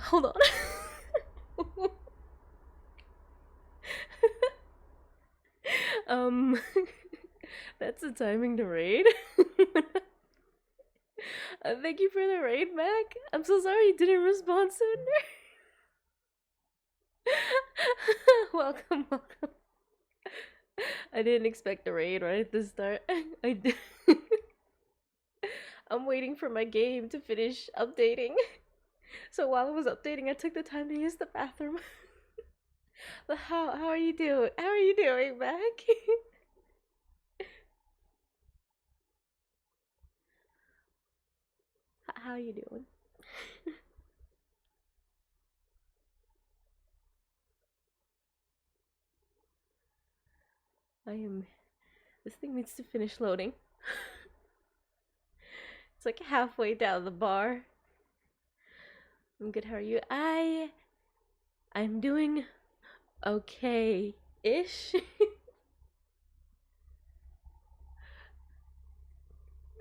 Hold on. um, that's the timing to raid. Thank you for the raid, Mac. I'm so sorry you didn't respond sooner. Welcome, welcome. I didn't expect a raid right at the start. I did. I'm waiting for my game to finish updating. So while it was updating, I took the time to use the bathroom. But how are you doing? How are you doing, Mac? How are you doing? I am. This thing needs to finish loading. It's like halfway down the bar. I'm good. How are you? I'm doing okay-ish.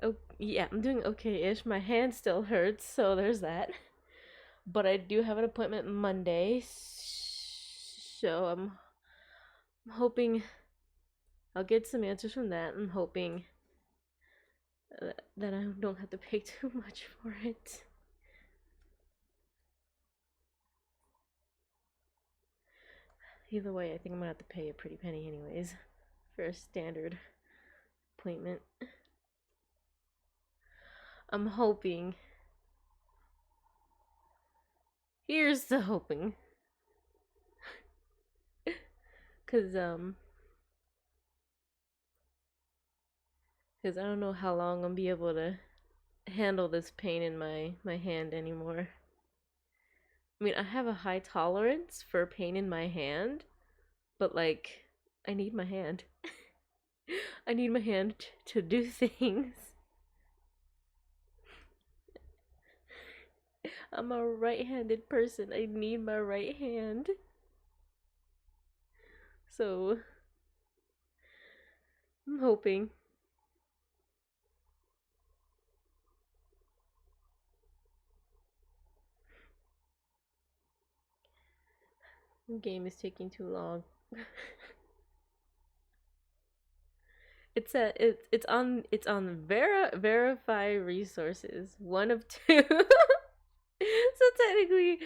Oh yeah, I'm doing okay-ish. My hand still hurts, so there's that. But I do have an appointment Monday, so I'm hoping I'll get some answers from that. I'm hoping that I don't have to pay too much for it. Either way, I think I'm gonna have to pay a pretty penny anyways for a standard appointment. I'm hoping. Here's the hoping. Cause I don't know how long I'll be able to handle this pain in my hand anymore. I mean, I have a high tolerance for pain in my hand, but like I need my hand. I need my hand to do things. I'm a right-handed person. I need my right hand. So I'm hoping. The game is taking too long. It's on verify resources. One of two. So technically,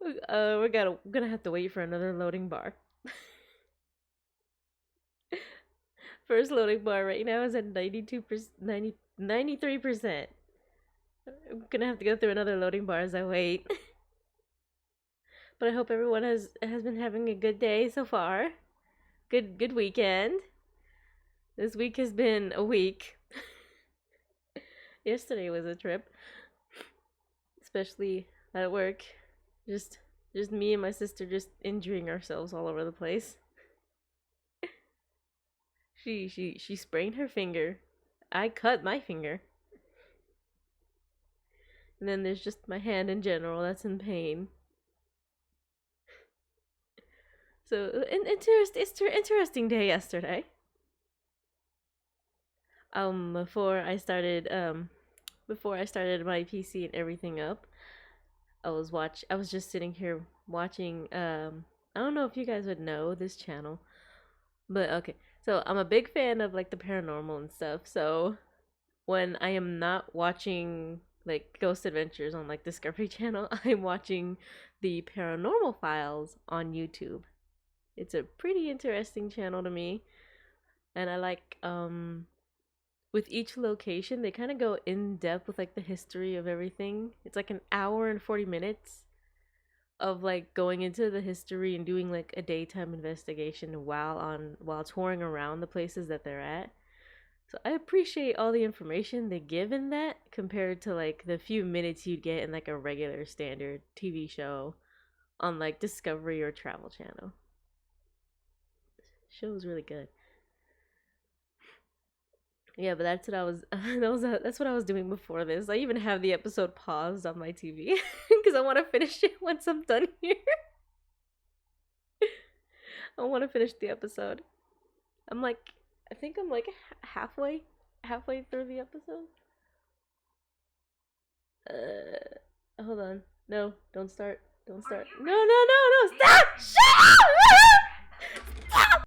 we're gonna have to wait for another loading bar. First loading bar right now is at 92%, 93%. I'm gonna have to go through another loading bar as I wait. But I hope everyone has been having a good day so far. Good weekend. This week has been a week. Yesterday was a trip, especially at work. Just me and my sister just injuring ourselves all over the place. She sprained her finger. I cut my finger. And then there's just my hand in general that's in pain. So it's an interesting day yesterday. Before I started my PC and everything up, I was just sitting here watching I don't know if you guys would know this channel, but okay. So I'm a big fan of like the paranormal and stuff. So when I am not watching like Ghost Adventures on like Discovery Channel, I'm watching the Paranormal Files on YouTube. It's a pretty interesting channel to me, and I like with each location they kind of go in depth with like the history of everything. It's like an hour and 40 minutes of like going into the history and doing like a daytime investigation while touring around the places that they're at. So I appreciate all the information they give in that compared to like the few minutes you'd get in like a regular standard TV show on like Discovery or Travel Channel. The show was really good. Yeah, but that's what I was that's what I was doing before this. I even have the episode paused on my TV because I want to finish it once I'm done here. I want to finish the episode. I'm like I think I'm like halfway through the episode. Hold on. No, don't start. Don't start. No, no, no, no! Stop! Shut up! Stop!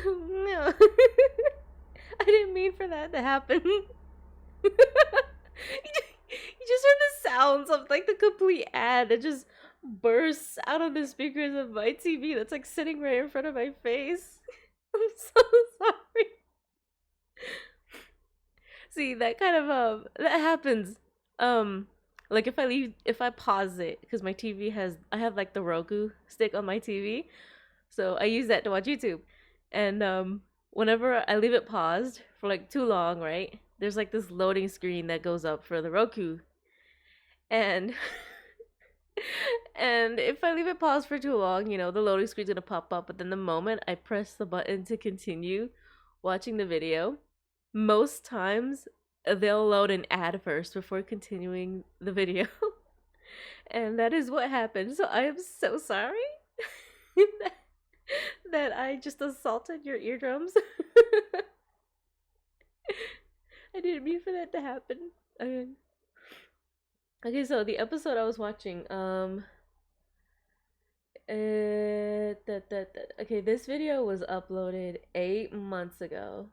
No. I didn't mean for that to happen. You just heard the sounds of like the complete ad that just bursts out of the speakers of my TV that's like sitting right in front of my face. I'm so sorry. See, that kind of that happens. Like if I pause it because my TV has I have like the Roku stick on my TV, so I use that to watch YouTube. And whenever I leave it paused for like too long, right? There's like this loading screen that goes up for the Roku. And and if I leave it paused for too long, you know, the loading screen's gonna pop up, but then the moment I press the button to continue watching the video, most times they'll load an ad first before continuing the video. And that is what happened. So I am so sorry that I just assaulted your eardrums. I didn't mean for that to happen. Okay, so the episode I was watching, okay, this video was uploaded 8 months ago.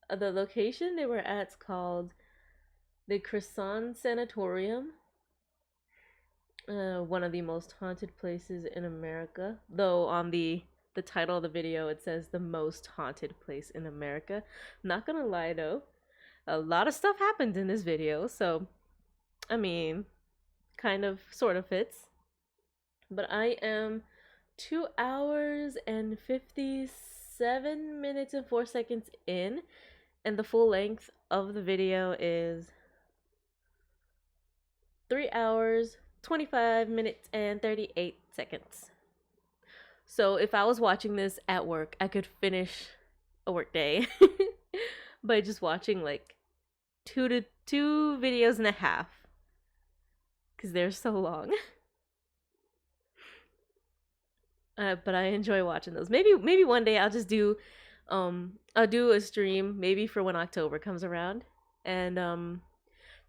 The location they were at's called the Crescent Sanatorium. One of the most haunted places in America. Though on the title of the video it says the most haunted place in America. Not gonna lie though, a lot of stuff happened in this video, so I mean, kind of sort of fits. But I am 2 hours and 57 minutes and 4 seconds in, and the full length of the video is 3 hours 25 minutes and 38 seconds. So if I was watching this at work, I could finish a work day by just watching like two videos and a half, because they're so long. But I enjoy watching those. Maybe one day I'll just do I'll do a stream maybe for when October comes around, and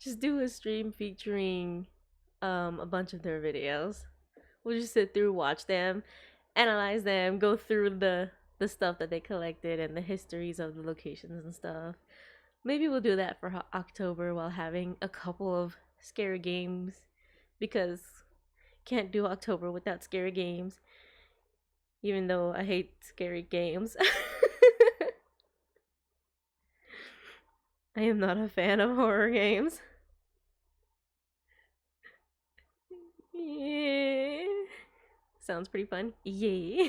just do a stream featuring a bunch of their videos. We'll just sit through, watch them, analyze them, go through the stuff that they collected and the histories of the locations and stuff. Maybe we'll do that for October while having a couple of scary games, because can't do October without scary games, even though I hate scary games. I am not a fan of horror games. Yeah. Sounds pretty fun. Yeah.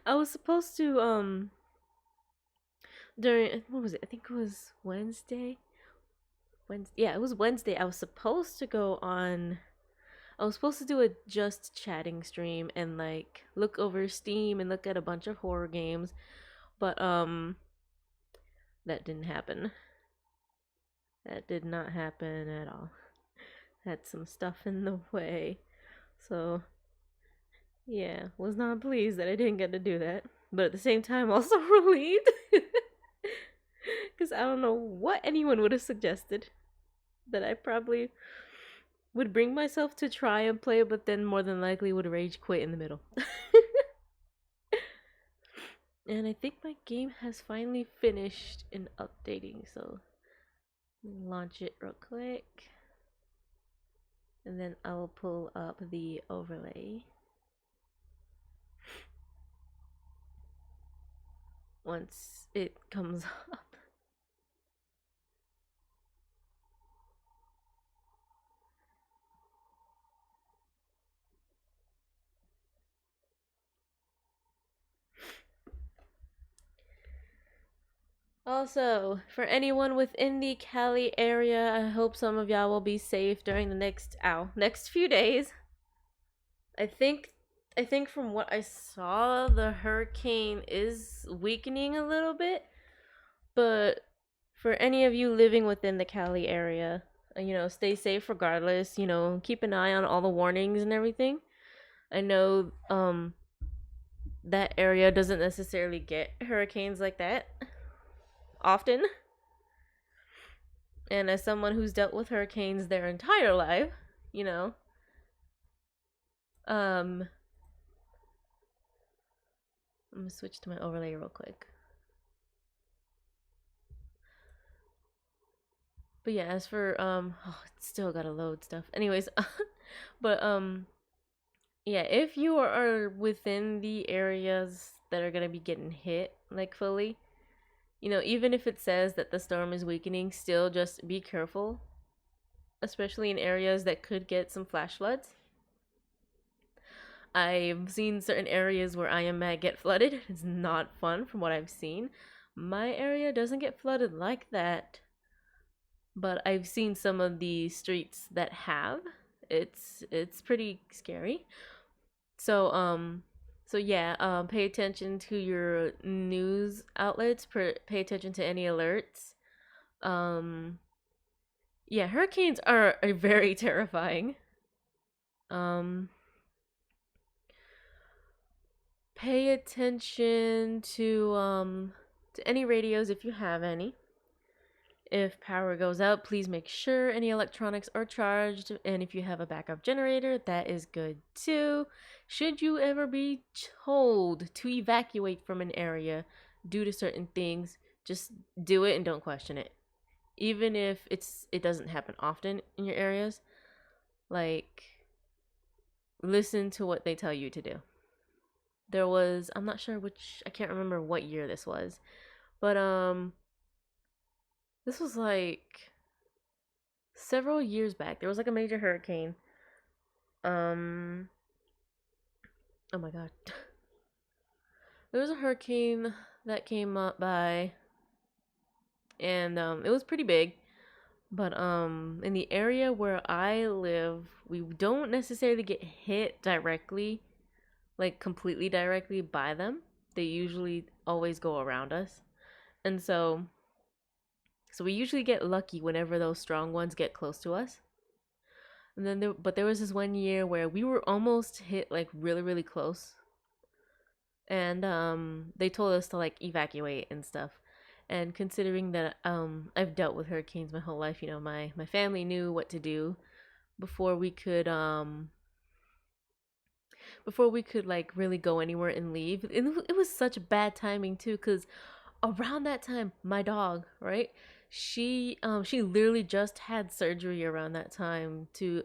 I was supposed to during, what was it? I think it was Wednesday. Yeah, it was Wednesday. I was supposed to do a just chatting stream and like look over Steam and look at a bunch of horror games, but that didn't happen. That did not happen at all. Had some stuff in the way. So yeah, was not pleased that I didn't get to do that. But at the same time also relieved. Because I don't know what anyone would have suggested that I probably would bring myself to try and play, but then more than likely would rage quit in the middle. And I think my game has finally finished in updating, so launch it real quick. And then I will pull up the overlay. Once it comes up. Also, for anyone within the Cali area, I hope some of y'all will be safe during the next few days. I think from what I saw, the hurricane is weakening a little bit, but for any of you living within the Cali area, you know, stay safe regardless. You know, keep an eye on all the warnings and everything. I know that area doesn't necessarily get hurricanes like that often. And as someone who's dealt with hurricanes their entire life, you know, I'm gonna switch to my overlay real quick. But yeah, as for oh, it's still gotta load stuff. Anyways, but yeah, if you are within the areas that are gonna be getting hit like fully, you know, even if it says that the storm is weakening, still just be careful, especially in areas that could get some flash floods. I've seen certain areas where I am at get flooded. It's not fun from what I've seen. My area doesn't get flooded like that, but I've seen some of the streets that have. It's pretty scary. So so yeah, pay attention to your news outlets. Pay attention to any alerts. Um, yeah, hurricanes are very terrifying. Um, pay attention to any radios if you have any. If power goes out, please make sure any electronics are charged, and if you have a backup generator, that is good too. Should you ever be told to evacuate from an area due to certain things, just do it and don't question it. Even if it doesn't happen often in your areas, like listen to what they tell you to do. There was, I'm not sure which, I can't remember what year this was, but this was like several years back. There was like a major hurricane. Um, oh my god. There was a hurricane that came up by, and it was pretty big. But in the area where I live, we don't necessarily get hit directly, like completely directly by them. They usually always go around us. And so we usually get lucky whenever those strong ones get close to us. And then but there was this one year where we were almost hit like really really close, and they told us to like evacuate and stuff. And considering that I've dealt with hurricanes my whole life, you know, my family knew what to do before we could like really go anywhere and leave. It was such bad timing too, because around that time my dog, right, she literally just had surgery around that time to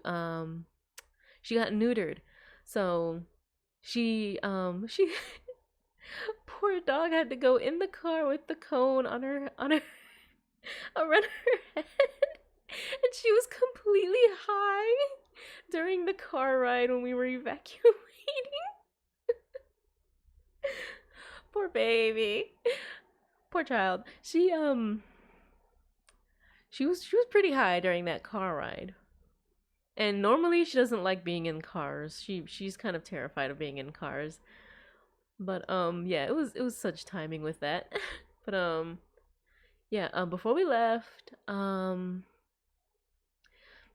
she got neutered. So she poor dog had to go in the car with the cone on her around her head, and she was completely high during the car ride when we were evacuating. Poor baby. Poor child. She was pretty high during that car ride. And normally she doesn't like being in cars. She's kind of terrified of being in cars. But yeah, it was such timing with that. But yeah, before we left,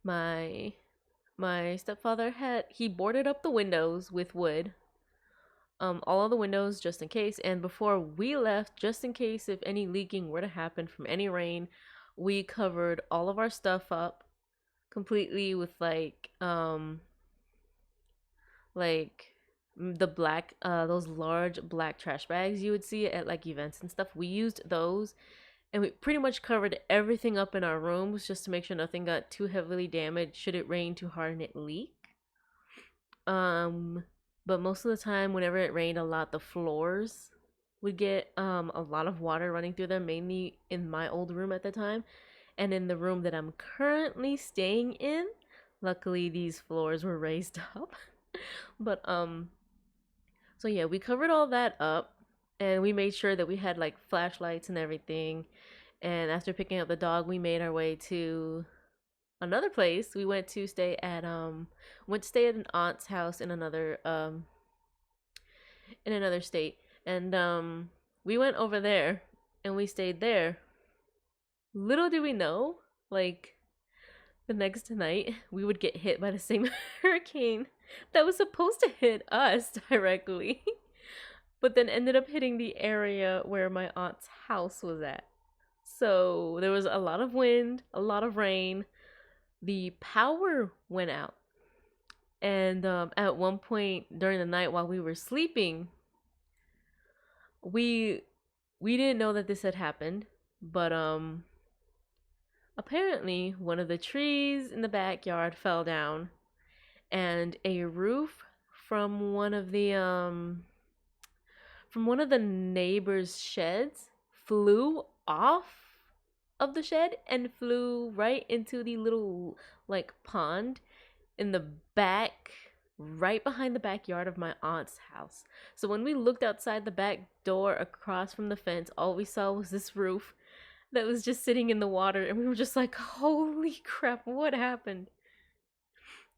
my stepfather he boarded up the windows with wood. All of the windows just in case. And before we left, just in case if any leaking were to happen from any rain, we covered all of our stuff up completely with like the black those large black trash bags you would see at like events and stuff. We used those, and we pretty much covered everything up in our rooms just to make sure nothing got too heavily damaged should it rain too hard and it leak. um but most of the time whenever it rained a lot, the floors would get a lot of water running through them, mainly in my old room at the time. And in the room that I'm currently staying in, luckily these floors were raised up. But so yeah, we covered all that up, and we made sure that we had like flashlights and everything. And after picking up the dog, we made our way to another place. We went to stay at an aunt's house in another state. And we went over there and we stayed there. Little did we know, like the next night we would get hit by the same hurricane that was supposed to hit us directly. but then ended up hitting the area where my aunt's house was at. So there was a lot of wind, a lot of rain. The power went out. And at one point during the night while we were sleeping, we we didn't know that this had happened, but apparently one of the trees in the backyard fell down and a roof from one of the neighbors' sheds flew off of the shed and flew right into the little like pond in the back, right behind the backyard of my aunt's house. So when we looked outside the back door across from the fence, all we saw was this roof that was just sitting in the water, and we were just like, holy crap, what happened?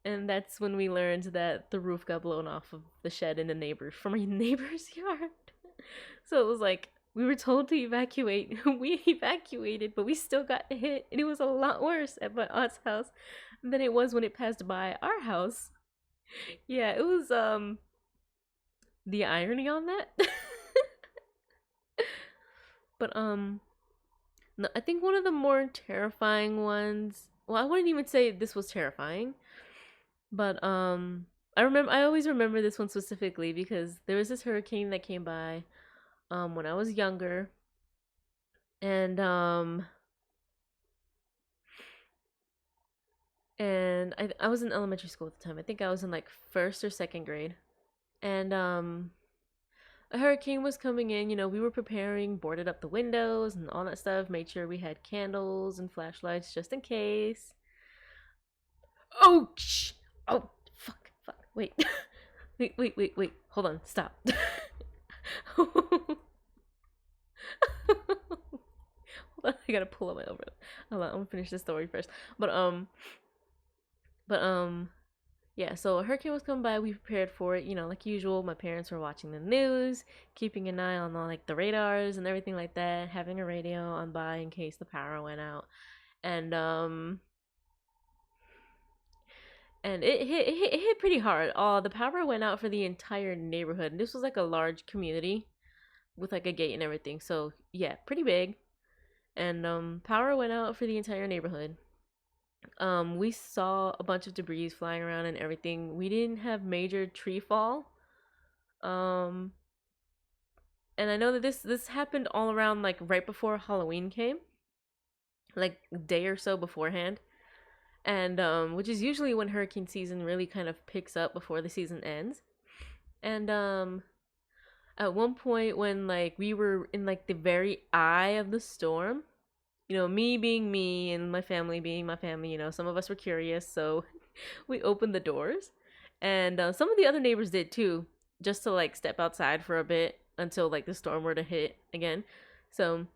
And that's when we learned that the roof got blown off of the shed in the neighbor from a neighbor's yard. So it was like we were told to evacuate. We evacuated, but we still got hit, and it was a lot worse at my aunt's house than it was when it passed by our house. Yeah, it was the irony on that. But no, I think one of the more terrifying ones. Well, I wouldn't even say this was terrifying, but I always remember this one specifically because there was this hurricane that came by when I was younger, and I was in elementary school at the time. I think I was in like first or second grade, and a hurricane was coming in. You know, we were preparing, boarded up the windows and all that stuff, made sure we had candles and flashlights just in case. Oh, shh! Oh, fuck! Wait, wait! Hold on, stop. Hold on, I gotta pull up my over. Hold on, I'm gonna finish this story first. But yeah, so a hurricane was coming by. We prepared for it, you know, like usual. My parents were watching the news, keeping an eye on all like the radars and everything like that, having a radio on by in case the power went out. And it hit pretty hard. The power went out for the entire neighborhood. And this was like a large community with like a gate and everything. So yeah, pretty big. And power went out for the entire neighborhood. We saw a bunch of debris flying around and everything. We didn't have major tree fall. Um, and I know that this happened all around like right before Halloween came, like a day or so beforehand. And which is usually when hurricane season really kind of picks up before the season ends. And at one point when like we were in like the very eye of the storm, you know, me being me and my family being my family, you know, some of us were curious, so we opened the doors. And some of the other neighbors did too, just to like step outside for a bit until like the storm were to hit again. So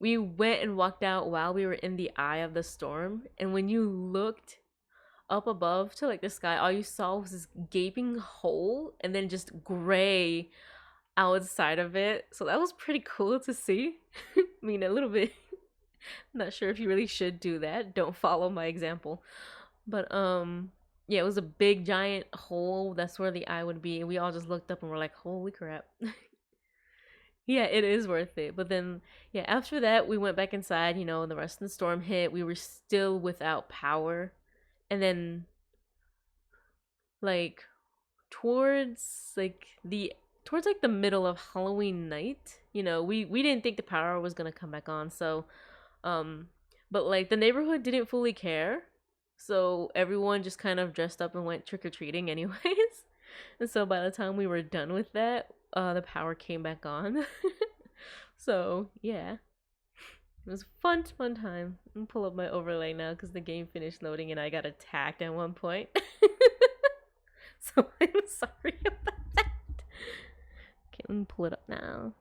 we went and walked out while we were in the eye of the storm. And when you looked up above to like the sky, all you saw was this gaping hole and then just gray outside of it. So that was pretty cool to see. I mean, a little bit. Not sure if you really should do that. Don't follow my example. But yeah, it was a big giant hole. That's where the eye would be. And we all just looked up and were like, holy crap. Yeah, it is worth it. But then yeah, after that we went back inside, you know, and the rest of the storm hit. We were still without power. And then like towards like the middle of Halloween night, you know, we didn't think the power was gonna come back on. So but like the neighborhood didn't fully care, so everyone just kind of dressed up and went trick-or-treating anyways. And so by the time we were done with that, the power came back on. So yeah, it was a fun time. I'm gonna pull up my overlay now because the game finished loading and I got attacked at one point. So I'm sorry about that. Okay, let me pull it up now.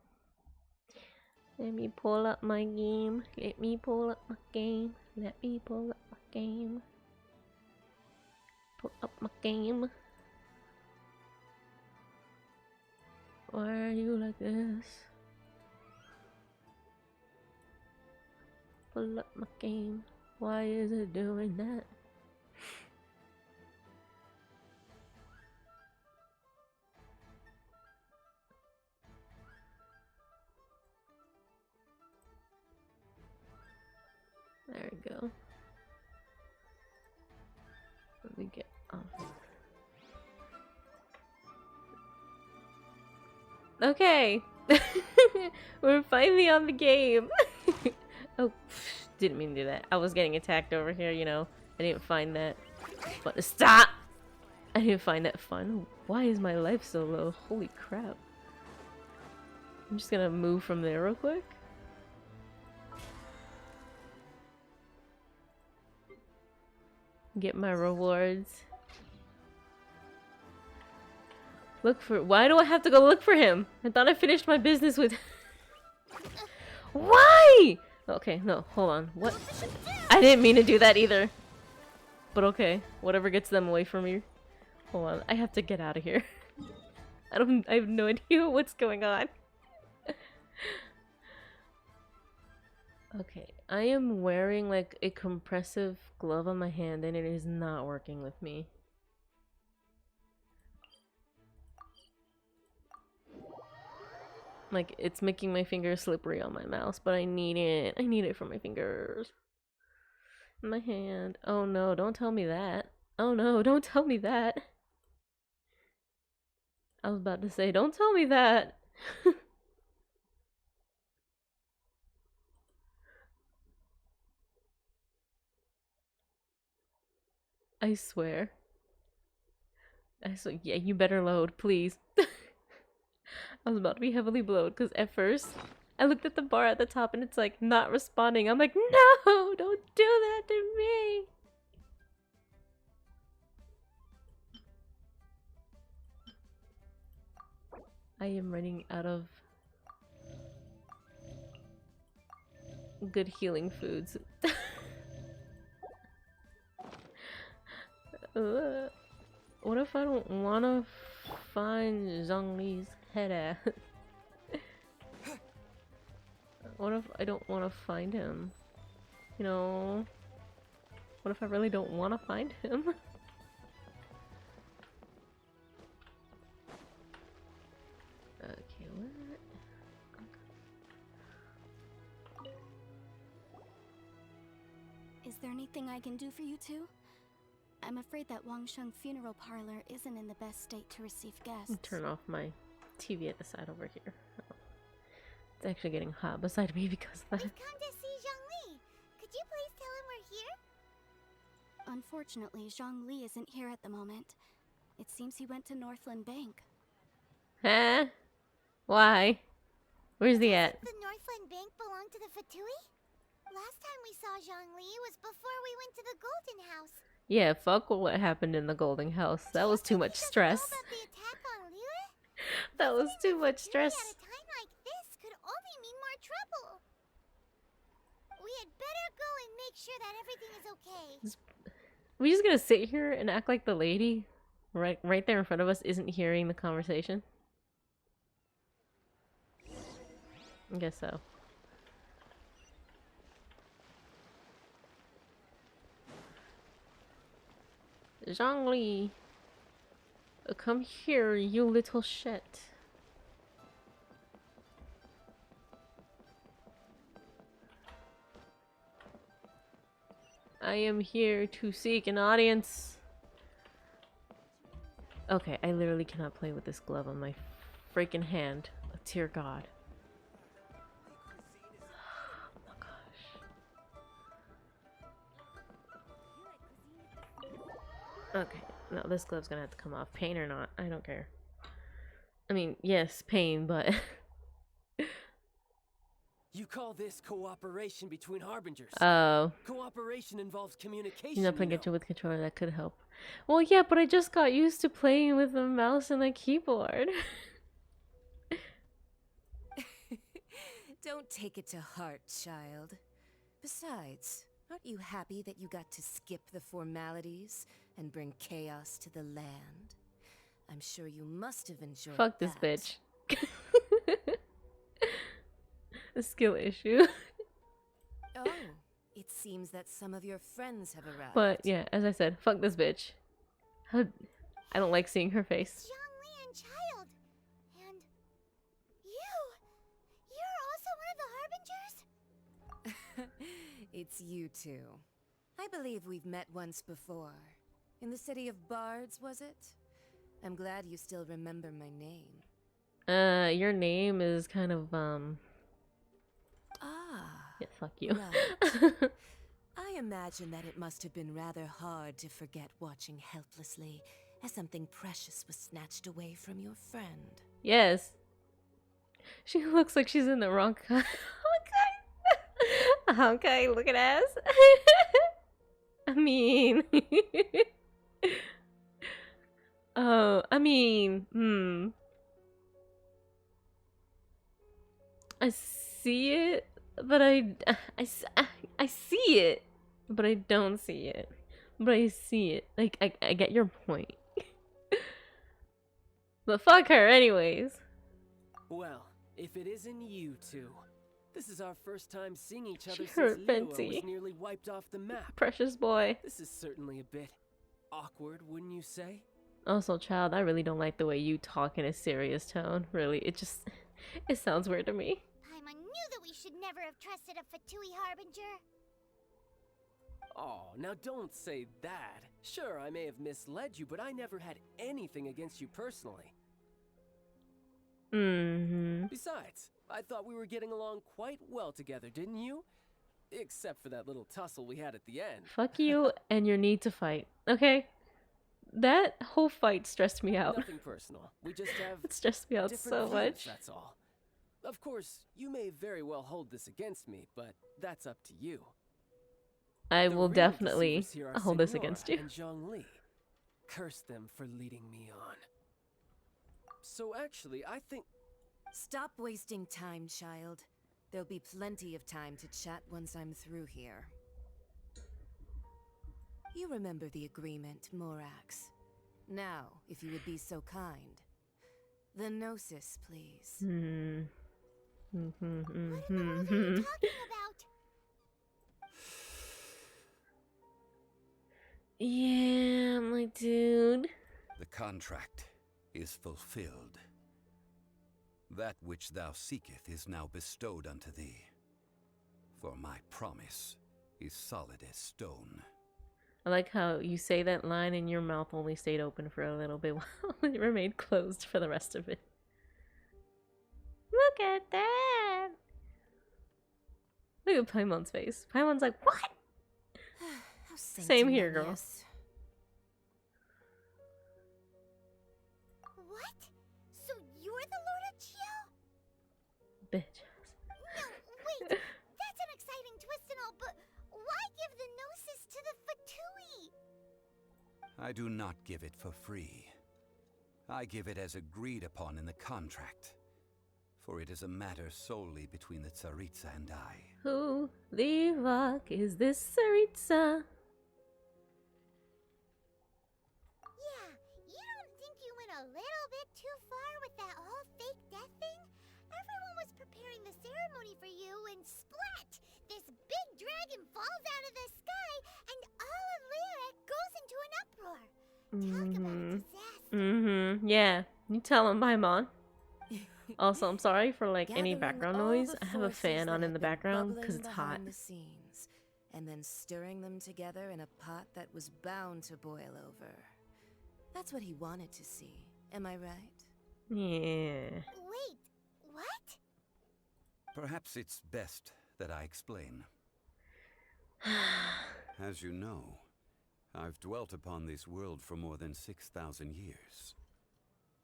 Let me pull up my game. Let me pull up my game. Let me pull up my game. Pull up my game. Why are you like this? Pull up my game. Why is it doing that? There we go. Let me get off. Okay. We're finally on the game. Oh, didn't mean to do that. I was getting attacked over here, you know. I didn't find that. But stop! I didn't find that fun. Why is my life so low? Holy crap. I'm just gonna move from there real quick. Get my rewards. Look for— why do I have to go look for him? I thought I finished my business with— Why? Okay, no, hold on. What? I didn't mean to do that either. But okay, whatever gets them away from me. Hold on, I have to get out of here. I have no idea what's going on. Okay, I am wearing like a compressive glove on my hand and it is not working with me. Like, it's making my fingers slippery on my mouse, but I need it. I need it for my fingers. My hand. Oh no, don't tell me that. Oh no, don't tell me that. I was about to say, don't tell me that. I swear. Yeah, you better load, please. I was about to be heavily blowed because at first I looked at the bar at the top and it's like not responding. I'm like, no, don't do that to me. I am running out of good healing foods. What if I don't want to find Zhongli's head at? What if I don't want to find him? You know, what if I really don't want to find him? Okay, what? Is there anything I can do for you two? I'm afraid that Wangsheng Funeral Parlor isn't in the best state to receive guests. Turn off my TV at the side over here. Oh. It's actually getting hot beside me because of that. We've come to see Zhongli. Could you please tell him we're here? Unfortunately, Zhongli isn't here at the moment. It seems he went to Northland Bank. Huh? Why? Where's he at? The Northland Bank belonged to the Fatui? Last time we saw Zhongli was before we went to the Golden House. Yeah, fuck what happened in the Golden House. That was too much stress. Know about the attack on Liyue? That was too much stress. At a time like this could only mean more trouble. We had better go and make sure that everything is okay. We just gonna sit here and act like the lady right there in front of us isn't hearing the conversation? I guess so. Zhongli, come here, you little shit. I am here to seek an audience. Okay, I literally cannot play with this glove on my freaking hand. Oh, dear God. Oh my gosh. Okay, no, this glove's gonna have to come off. Pain or not, I don't care. I mean, yes, pain, but... You call this cooperation between harbingers? Oh. Cooperation involves communication. You're not playing Genshin with controller, that could help. Well, yeah, but I just got used to playing with a mouse and a keyboard. Don't take it to heart, child. Besides, aren't you happy that you got to skip the formalities and bring chaos to the land? I'm sure you must have enjoyed Fuck that. this bitch. A skill issue. Oh, it seems that some of your friends have arrived. But yeah, as I said, fuck this bitch. I don't like seeing her face. Zhongli and Child. And you're also one of the Harbingers? It's you two. I believe we've met once before. In the city of Bards, was it? I'm glad you still remember my name. Your name is kind of, Ah, yeah, fuck you. right. I imagine that it must have been rather hard to forget watching helplessly as something precious was snatched away from your friend. Yes. She looks like she's in the wrong kind. Okay. Okay, look at ass. I mean. Oh, I mean, I see it, but I see it, but I don't see it. But I see it. Like, I get your point. But fuck her anyways. Well, if it isn't you two. This is our first time seeing each She other since hurt Liyue Fenty. was nearly wiped off the map. Precious boy. This is certainly a bit awkward, wouldn't you say? Also, child, I really don't like the way you talk in a serious tone. Really, it sounds weird to me. Paimon knew that we should never have trusted a Fatui Harbinger. Oh, now don't say that. Sure, I may have misled you, but I never had anything against you personally. Besides, I thought we were getting along quite well together, didn't you? Except for that little tussle we had at the end. Fuck you and your need to fight. Okay? That whole fight stressed me out. Nothing personal. We just have It stressed me out different so views, much. that's all. Of course, you may very well hold this against me, but that's up to you. I The will real definitely deceivers here are hold this Signora against you. and Zhongli. Curse them for leading me on. So actually, I think... Stop wasting time, child. There'll be plenty of time to chat once I'm through here. You remember the agreement, Morax. Now, if you would be so kind. The Gnosis, please. What in the world are you talking about? Yeah, my dude. The contract is fulfilled. That which thou seeketh is now bestowed unto thee. For my promise is solid as stone. I like how you say that line and your mouth only stayed open for a little bit while it remained closed for the rest of it. Look at that! Look at Paimon's face. Paimon's like, what? How Same here, girl. sanctimonious. What? So you're the Lord of Chio? Bitch. No, wait. That's an exciting twist and all, but why give the Gnosis to the Fatui? I do not give it for free. I give it as agreed upon in the contract. For it is a matter solely between the Tsaritsa and I. Who the fuck is this Saritsa? Yeah, you don't think you went a little bit too far with that whole fake death thing? Everyone was preparing the ceremony for you and splat! This big dragon falls out of the sky and all of Lyric goes into an uproar. Talk about a disaster. Yeah. You tell him, Paimon. Also, I'm sorry for like any Gathering background all noise. the I have a forces fan that on in have the been background because bubbling it's hot. behind the scenes, and then stirring them together in a pot that was bound to boil over. That's what he wanted to see. Am I right? Yeah. Wait, what? Perhaps it's best that I explain. As you know, I've dwelt upon this world for more than 6,000 years.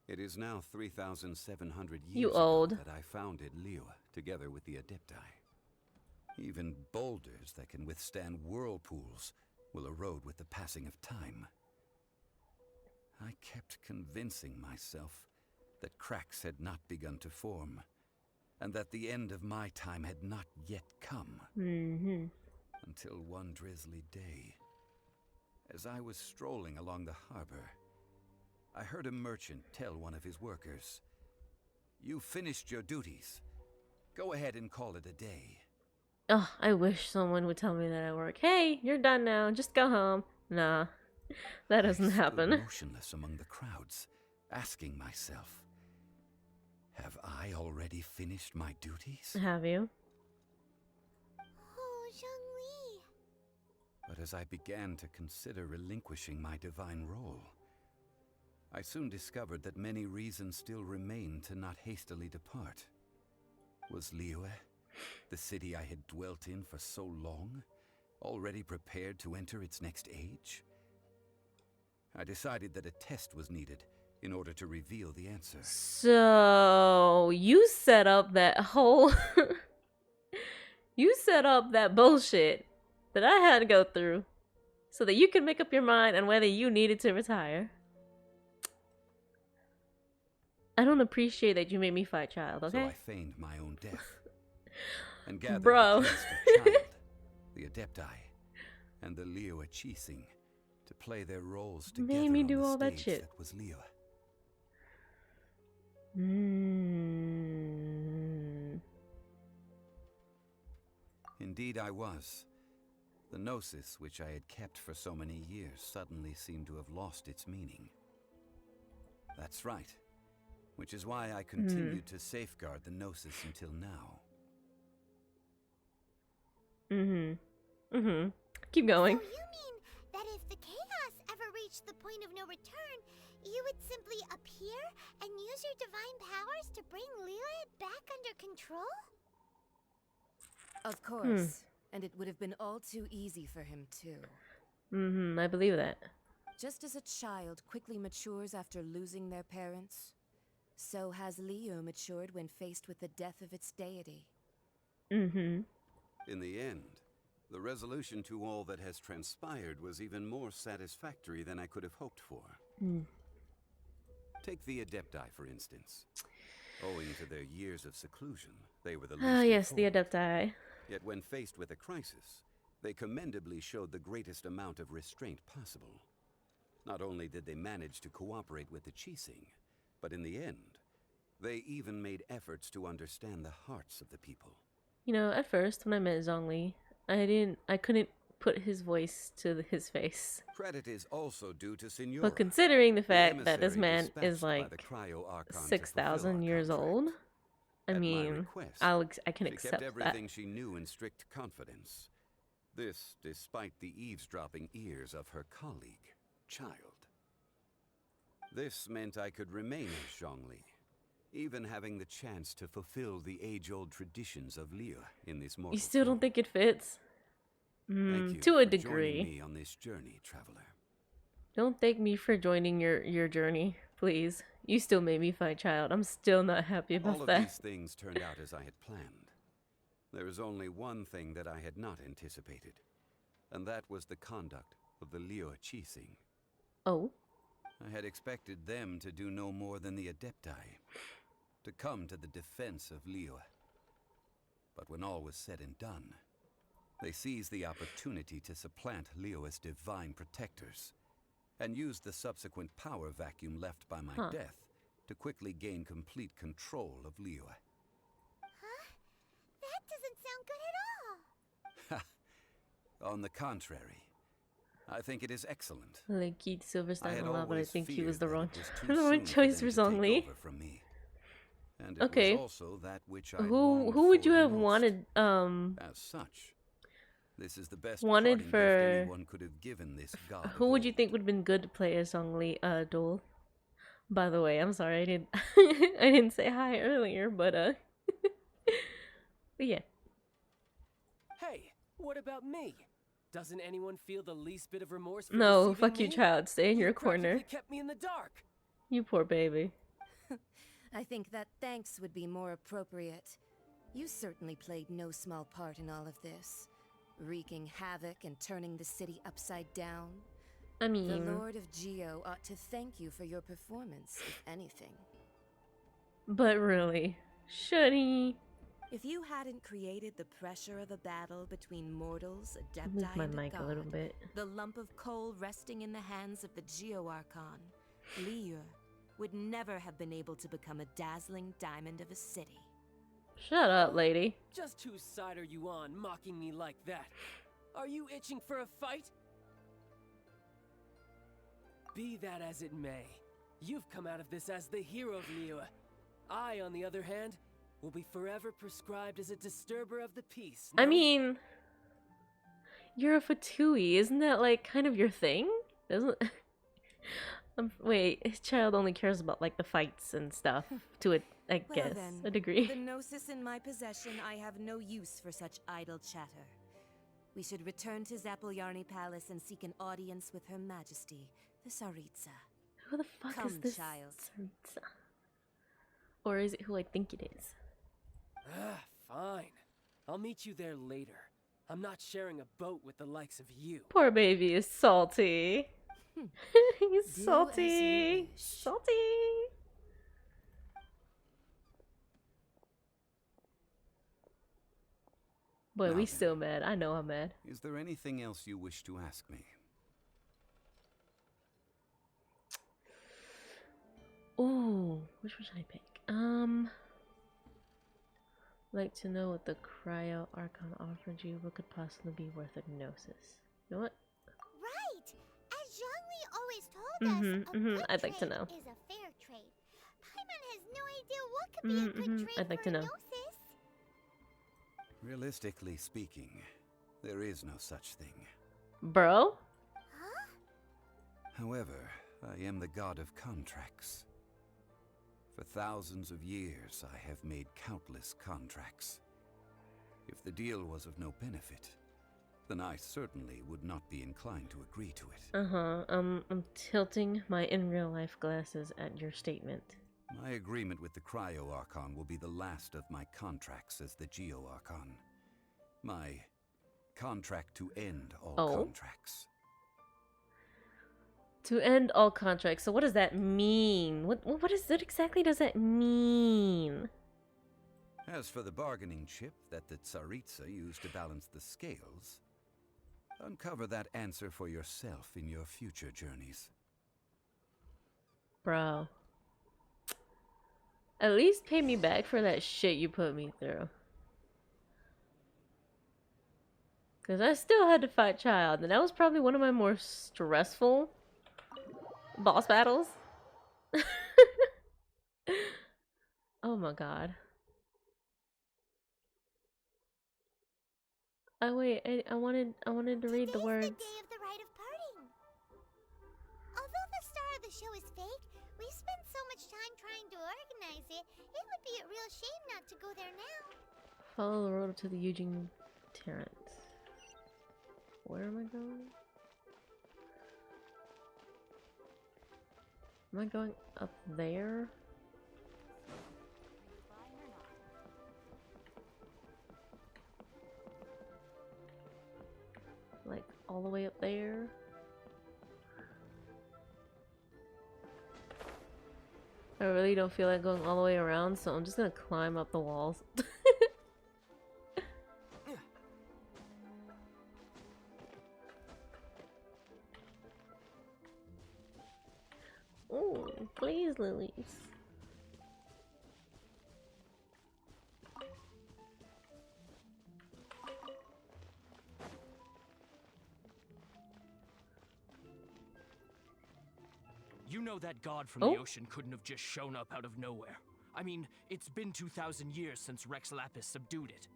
It is now 3,700 years You ago old. that I founded Liyue together with the Adepti. Even boulders that can withstand whirlpools will erode with the passing of time. I kept convincing myself that cracks had not begun to form, and that the end of my time had not yet come. Until one drizzly day, as I was strolling along the harbor, I heard a merchant tell one of his workers, "You've finished your duties. Go ahead and call it a day." Oh, I wish someone would tell me that at work. Hey, you're done now. Just go home. Nah, that doesn't I stood happen. motionless among the crowds, asking myself, have I already finished my duties? Have you? Oh, Zhongli. But as I began to consider relinquishing my divine role, I soon discovered that many reasons still remained to not hastily depart. Was Liyue, the city I had dwelt in for so long, already prepared to enter its next age? I decided that a test was needed in order to reveal the answer. So you set up that whole you set up that bullshit that I had to go through so that you could make up your mind on whether you needed to retire. I don't appreciate that you made me fight child, okay? So I feigned my own death and gathered Bro. the cast of Child, the Adepti, and the Liyue Qixing to play their roles together Made me on do the all that stage shit. that was Liyue. Indeed I was. The gnosis which I had kept for so many years suddenly seemed to have lost its meaning. That's right. Which is why I continued to safeguard the gnosis until now. Keep going. So you mean that if the chaos ever reached the point of no return, you would simply appear and use your divine powers to bring Liyue back under control? Of course. And it would have been all too easy for him, too. I believe that. Just as a child quickly matures after losing their parents, so has Liyue matured when faced with the death of its deity. In the end, the resolution to all that has transpired was even more satisfactory than I could have hoped for. Take the Adepti, for instance. Owing to their years of seclusion, they were the least Yes, the informed. Adepti. Yet when faced with a crisis, they commendably showed the greatest amount of restraint possible. Not only did they manage to cooperate with the Qixing, but in the end, they even made efforts to understand the hearts of the people. You know, at first when I met Zhongli, I couldn't put his voice to his face. Credit is also due to Signora. But considering the the fact that this emissary man dispatched is by like the Cryo-Archon to 6,000 fulfill our years contract. old, I At my mean, request, I can she accept kept that. everything she knew in strict confidence. This despite the eavesdropping ears of her colleague, Child. This meant I could remain as Zhongli, even having the chance to fulfill the age-old traditions of Liyue in this mortal You still form. don't think it fits? Thank you To a for joining degree. me on this journey, traveler. Don't thank me for joining your journey, please. You still made me fight child. I'm still not happy about All of that. these things turned out as I had planned. There is only one thing that I had not anticipated, and that was the conduct of the Liyue Qixing. Oh? I had expected them to do no more than the Adepti, to come to the defense of Liyue. But when all was said and done, they seized the opportunity to supplant Liyue's divine protectors, and used the subsequent power vacuum left by my death to quickly gain complete control of Liyue. Huh? That doesn't sound good at all. On the contrary, I think it is excellent. Like Keith Silverstein I had a lot, but I always think he feared was the that wrong, it was too the wrong soon choice for them to take Zhongli. over from me. And it Okay. was also that which I Who longed would for you the have most. wanted? As such, this is the best Wanted parting for- gift anyone could have given this god. Who of would you old. think would have been good to play as Zhongli duel? By the way, I'm sorry I didn't I didn't say hi earlier, but but yeah. Hey, what about me? Doesn't anyone feel the least bit of remorse for No, deceiving fuck you, me? child. Stay in You your corner. practically kept me in the dark. You poor baby. I think that thanks would be more appropriate. You certainly played no small part in all of this, wreaking havoc and turning the city upside down. I The mean, Lord of Geo ought to thank you for your performance, if anything. but really, should he? If you hadn't created the pressure of a battle between mortals, Move Adepti, my and a mic a little god, bit. the lump of coal resting in the hands of the Geo-Archon, Liyue, would never have been able to become a dazzling diamond of a city. Shut up, lady. Just whose side are you on, mocking me like that? Are you itching for a fight? Be that as it may, you've come out of this as the hero of Liyue. I, on the other hand, will be forever prescribed as a disturber of the peace. I no? mean, You're a Fatui. Isn't that like kind of your thing? Doesn't wait, his child only cares about like the fights and stuff to I Well guess, then, a degree. the gnosis in my possession, I have no use for such idle chatter. We should return to Zapolyarny Palace and seek an audience with Her Majesty, the Tsaritsa. Who the fuck is Come, this child. Tsaritsa? Or is it who I think it is? Fine. I'll meet you there later. I'm not sharing a boat with the likes of you. Poor baby is salty. He's Do salty. as you wish. Salty. Boy, Now we then. still mad. I know I'm mad. Is there anything else you wish to ask me? Ooh, which one should I pick? Like to know what the Cryo Archon offered you. What could possibly be worth a gnosis? You know what? Right! As Zhongli always told us, a good I'd like to trade know. is a fair trade. Paimon has no idea what could be a good trade I'd like for to a know. gnosis. Realistically speaking, there is no such thing. Bro? Huh? However, I am the god of contracts. For thousands of years, I have made countless contracts. If the deal was of no benefit, then I certainly would not be inclined to agree to it. I'm tilting my in real life glasses at your statement. My agreement with the Cryo Archon will be the last of my contracts as the Geo Archon. My contract to end all contracts. To end all contracts. So what does that mean? What exactly does that mean? As for the bargaining chip that the Tsaritsa used to balance the scales, uncover that answer for yourself in your future journeys. Bro. At least pay me back for that shit you put me through. Because I still had to fight Child, and that was probably one of my more stressful boss battles. Oh my god. Oh wait, I wanted to read the Today's words. the day of the rite of parting. Although the star of the show is fake, we spent so much time trying to organize it, it would be a real shame not to go there now. Follow the road up to the Eugene Terrace. Where am I going? Am I going up there? Like all the way up there? I really don't feel like going all the way around, so I'm just gonna climb up the walls. Oh, please, lilies. You know that god from the ocean couldn't have just shown up out of nowhere. I mean, it's been 2,000 years since Rex Lapis subdued it.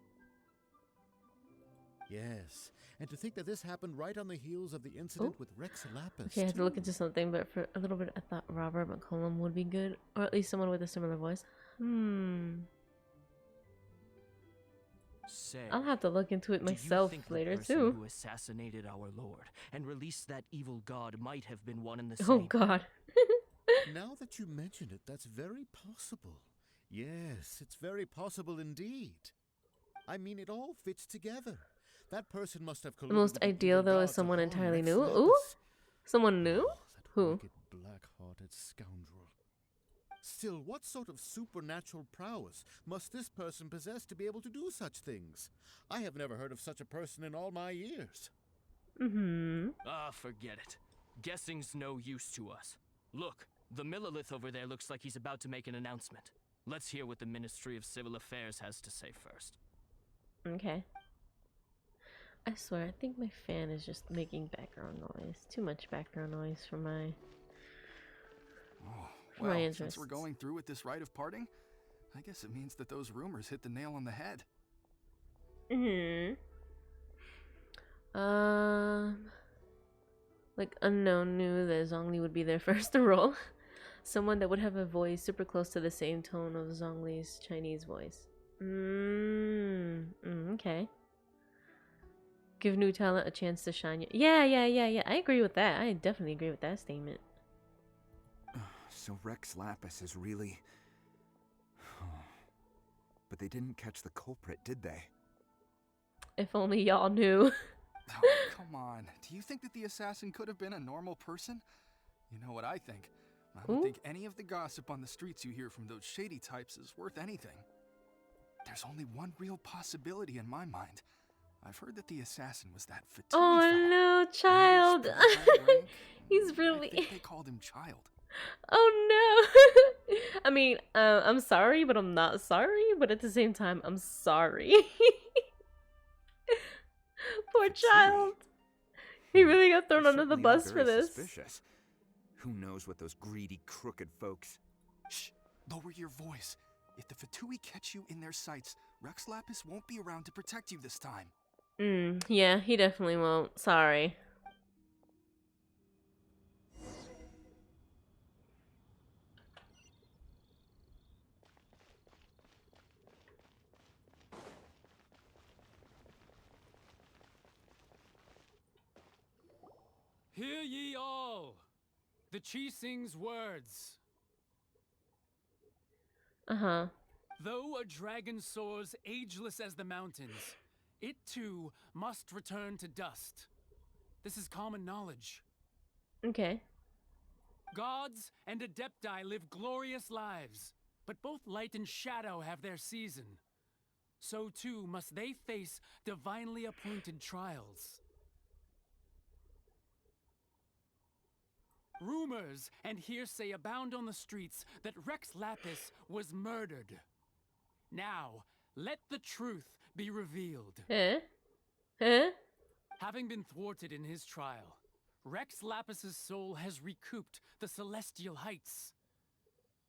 Yes, and to think that this happened right on the heels of the incident with Rex Lapis. Okay, I had to look into something, but for a little bit I thought Robert McCollum would be good. Or at least someone with a similar voice. Say, I'll have to look into it do you myself think the later person too. who assassinated our lord and released that evil god might have been one and the Oh same? god. Now that you mention it, that's very possible. Yes, it's very possible indeed. I mean, it all fits together. That person must have The most ideal though is someone entirely new. Ooh? Someone new? That Who? wicked, black-hearted scoundrel. Still, what sort of supernatural prowess must this person possess to be able to do such things? I have never heard of such a person in all my years. Ah, forget it. Guessing's no use to us. Look, the Millilith over there looks like he's about to make an announcement. Let's hear what the Ministry of Civil Affairs has to say first. Okay. I swear, I think my fan is just making background noise. Too much background noise for my Well, my since interests. we're going through with this rite of parting, I guess it means that those rumors hit the nail on the head. Like, unknown knew that Zhongli would be there first to roll. Someone that would have a voice super close to the same tone of Zhongli's Chinese voice. Okay. Give new talent a chance to shine. Yeah. I agree with that. I definitely agree with that statement. So Rex Lapis is really... But they didn't catch the culprit, did they? If only y'all knew. Oh, come on. Do you think that the assassin could have been a normal person? You know what I think. I don't think any of the gossip on the streets you hear from those shady types is worth anything. There's only one real possibility in my mind. I've heard that the assassin was that Fatui Oh fellow. no, child. He's I really... think they called him Child. Oh no. I mean, I'm sorry, but I'm not sorry. But at the same time, I'm sorry. Poor child. He really got thrown under the bus for this. Suspicious. Who knows what those greedy, crooked folks... Shh! Lower your voice. If the Fatui catch you in their sights, Rex Lapis won't be around to protect you this time. Yeah, he definitely won't. Sorry. Hear ye all! The Chi sings words. Though a dragon soars ageless as the mountains, it too must return to dust. This is common knowledge. Okay. Gods and Adepti live glorious lives, but both light and shadow have their season. So too must they face divinely appointed trials. Rumors and hearsay abound on the streets that Rex Lapis was murdered. Now, let the truth be revealed. Having been thwarted in his trial, Rex Lapis's soul has recouped the celestial heights.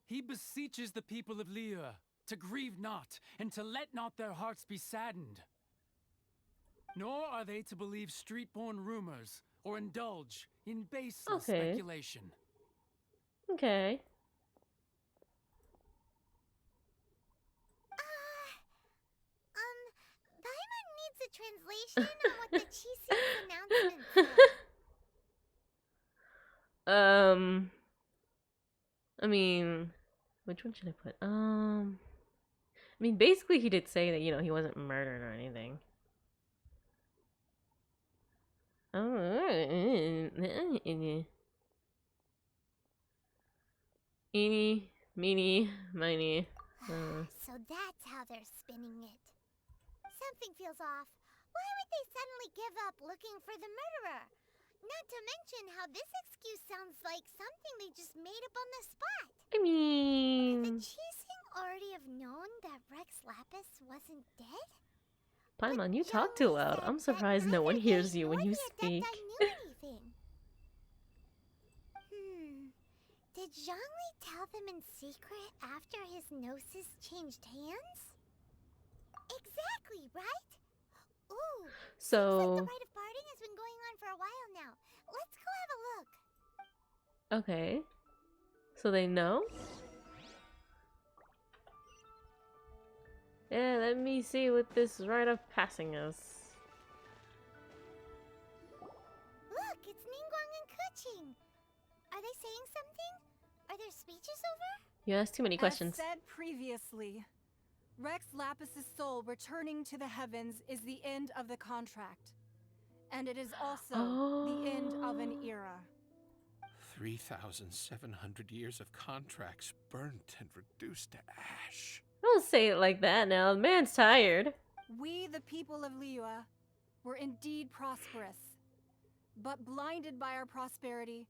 He beseeches the people of Liyue to grieve not and to let not their hearts be saddened. Nor are they to believe street-born rumors or indulge in baseless speculation. Okay. Paimon needs a translation on what the Chi announcement said. I mean, which one should I put? I mean, basically he did say that, you know, he wasn't murdered or anything. Eeny, meeny, miny. So that's how they're spinning it. Something feels off. Why would they suddenly give up looking for the murderer? Not to mention how this excuse sounds like something they just made up on the spot. I mean... Could the Chising already have known that Rex Lapis wasn't dead? Paimon, you talk too loud. I'm surprised no one hears you when you speak. Did Zhongli tell them in secret after his gnosis changed hands? Exactly, right? Ooh, so... seems like the rite of parting has been going on for a while now. Let's go have a look. Okay. So they know? Yeah, let me see what this rite of passing is. Look, it's Ningguang and Keqing. Are they saying something? Are their speeches over? You asked too many questions. As said previously, Rex Lapis's soul returning to the heavens is the end of the contract. And it is also the end of an era. 3,700 years of contracts burnt and reduced to ash. Don't say it like that now. The man's tired. We, the people of Liyue, were indeed prosperous. But blinded by our prosperity,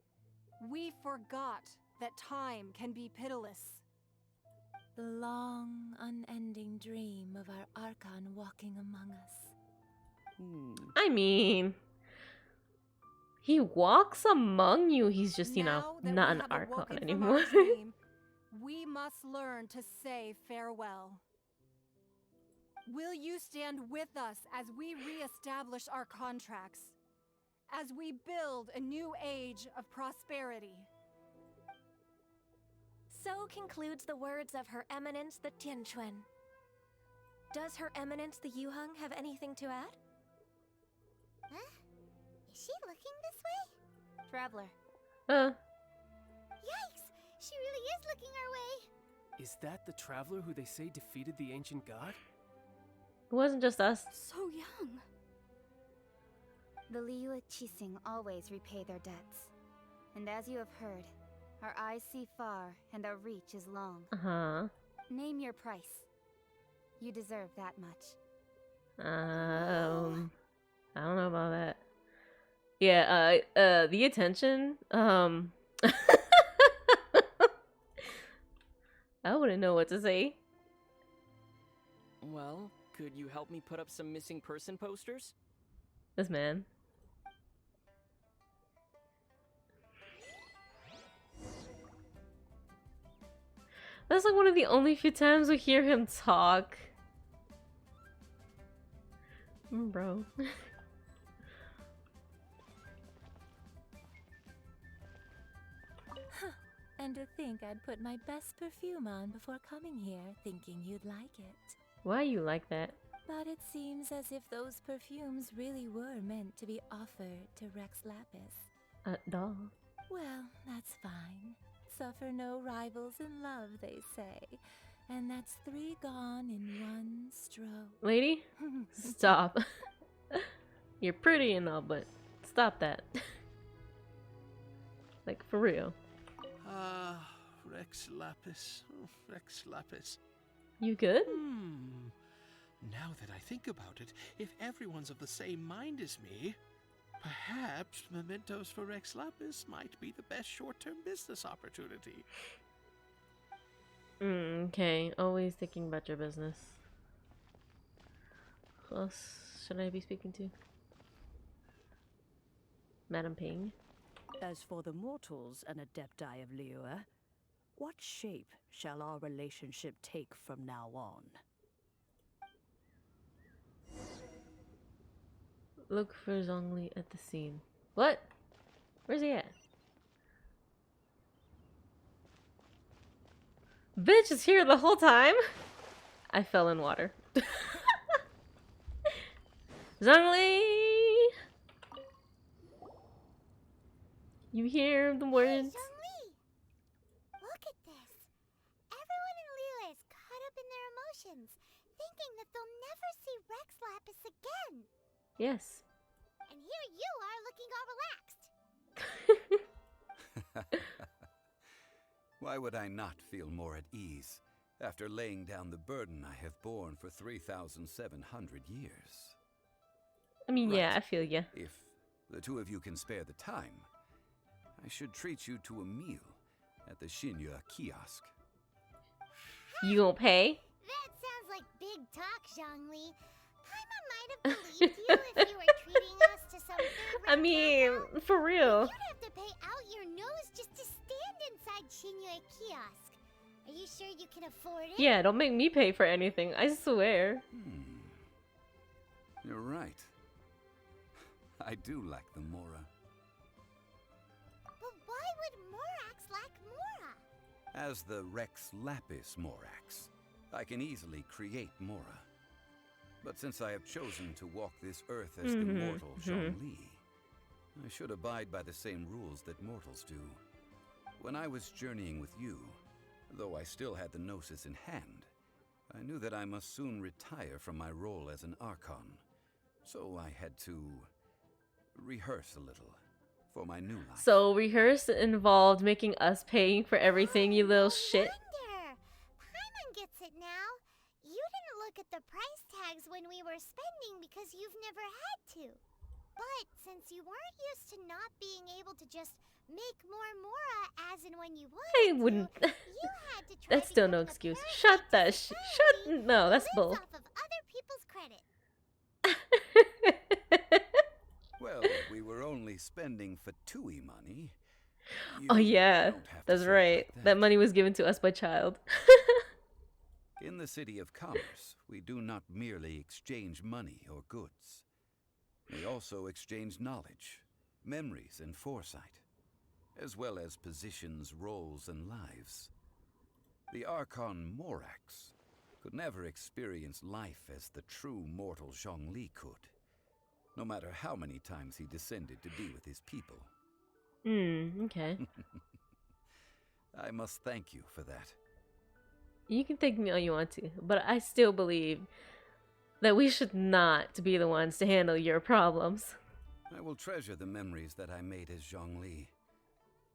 we forgot that time can be pitiless. The long, unending dream of our Archon walking among us. I mean... he walks among you. He's just, you know, not an Archon anymore. We must learn to say farewell. Will you stand with us as we re-establish our contracts? as we build a new age of prosperity. So concludes the words of Her Eminence the Tianquan. Does Her Eminence the Yuheng have anything to add? Huh? Is she looking this way? Traveler. Yikes! She really is looking our way. Is that the traveler who they say defeated the ancient god? It wasn't just us. So young. The Liyue Qixing always repay their debts. And as you have heard, our eyes see far and our reach is long. Name your price. You deserve that much. I don't know about that. Yeah, the attention, I wouldn't know what to say. Well, could you help me put up some missing person posters? This man. That's like one of the only few times we hear him talk. Bro. And to think I'd put my best perfume on before coming here, thinking you'd like it. Why you like that? But it seems as if those perfumes really were meant to be offered to Rex Lapis. Doll. Well, that's fine. Suffer no rivals in love, they say. And that's 3 gone in 1 stroke. Lady, stop. You're pretty and all, but stop that. Like, for real. Rex Lapis. Oh, Rex Lapis. You good? Now that I think about it, if everyone's of the same mind as me, perhaps mementos for Rex Lapis might be the best short-term business opportunity. Okay, always thinking about your business. Who else should I be speaking to? Madam Ping. As for the mortals and adepti of Liyue, what shape shall our relationship take from now on? Look for Zhongli at the scene. What? Where's he at? Bitch is here the whole time? I fell in water. Zhongli! You hear the words? Zhongli! Look at this. Everyone in Liyue is caught up in their emotions, thinking that they'll never see Rex Lapis again. Yes. And here you are looking all relaxed. Why would I not feel more at ease after laying down the burden I have borne for 3,700 years? I mean, yeah, I feel ya. If the two of you can spare the time, I should treat you to a meal at the Shenhe kiosk. You gonna pay? That sounds like big talk, Zhongli. Paimon might have believed you if you were treating us to some food. I mean, for real. You'd have to pay out your nose just to stand inside Shenhe kiosk. Are you sure you can afford it? Yeah, don't make me pay for anything, I swear. You're right. I do lack the Mora. But why would Morax lack Mora? As the Rex Lapis Morax, I can easily create Mora. But since I have chosen to walk this earth as the mortal Zhongli, I should abide by the same rules that mortals do. When I was journeying with you, though I still had the Gnosis in hand, I knew that I must soon retire from my role as an Archon. So I had to rehearse a little for my new life. So rehearse involved making us paying for everything, you little shit. Wonder. Paimon gets it now. You didn't look at the price tags when we were spending because you've never had to. But since you weren't used to not being able to just make more Mora as and when you wanted I wouldn't. you had to try That's still no excuse. Shut that shut. No, that's bull. off of other people's credit. Well, we were only spending Fatui money. Oh yeah, don't have to that's say it right. like That money was given to us by child. In the City of Commerce, we do not merely exchange money or goods. We also exchange knowledge, memories and foresight, as well as positions, roles, and lives. The Archon Morax could never experience life as the true mortal Zhongli could, no matter how many times he descended to be with his people. Okay. I must thank you for that. You can thank me all you want to, but I still believe that we should not be the ones to handle your problems. I will treasure the memories that I made as Zhongli,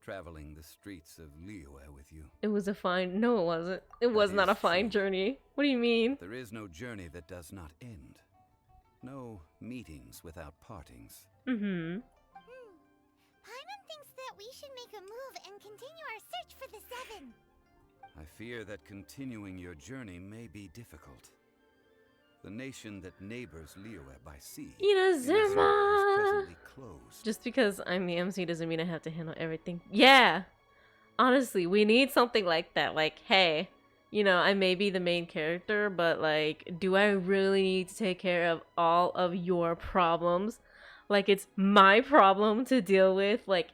traveling the streets of Liyue with you. It was a fine... No, it wasn't. It was not a fine journey. What do you mean? There is no journey that does not end. No meetings without partings. Paimon thinks that we should make a move and continue our search for the Seven. I fear that continuing your journey may be difficult. The nation that neighbors Liyue by sea, Inazuma, is presently closed. Just because I'm the MC doesn't mean I have to handle everything. Yeah! Honestly, we need something like that. Like, hey, you know, I may be the main character, but like, do I really need to take care of all of your problems? Like, it's my problem to deal with? Like,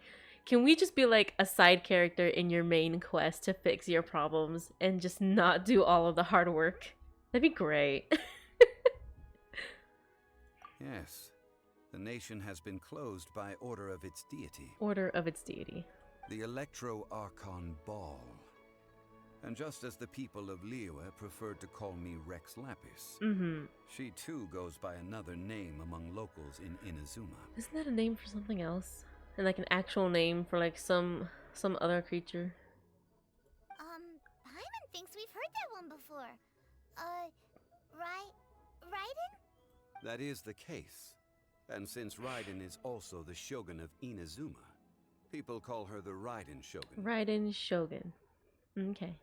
can we just be like a side character in your main quest to fix your problems and just not do all of the hard work? That'd be great. Yes. The nation has been closed by order of its deity. Order of its deity. The Electro-Archon Ball. And just as the people of Liyue preferred to call me Rex Lapis, she too goes by another name among locals in Inazuma. Isn't that a name for something else? And like an actual name for like some other creature? Paimon thinks we've heard that one before. Raiden? That is the case. And since Raiden is also the Shogun of Inazuma, people call her the Raiden Shogun. Raiden Shogun. Okay.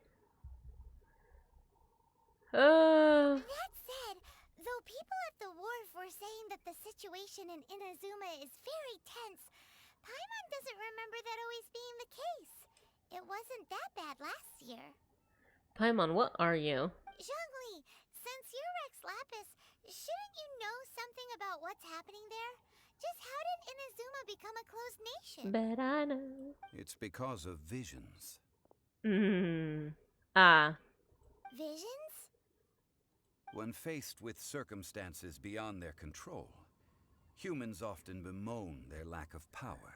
That said, though people at the wharf were saying that the situation in Inazuma is very tense, Paimon doesn't remember that always being the case. It wasn't that bad last year. Paimon, what are you? Zhongli, since you're Rex Lapis, shouldn't you know something about what's happening there? Just how did Inazuma become a closed nation? Bet I know. It's because of visions. Visions? When faced with circumstances beyond their control, humans often bemoan their lack of power.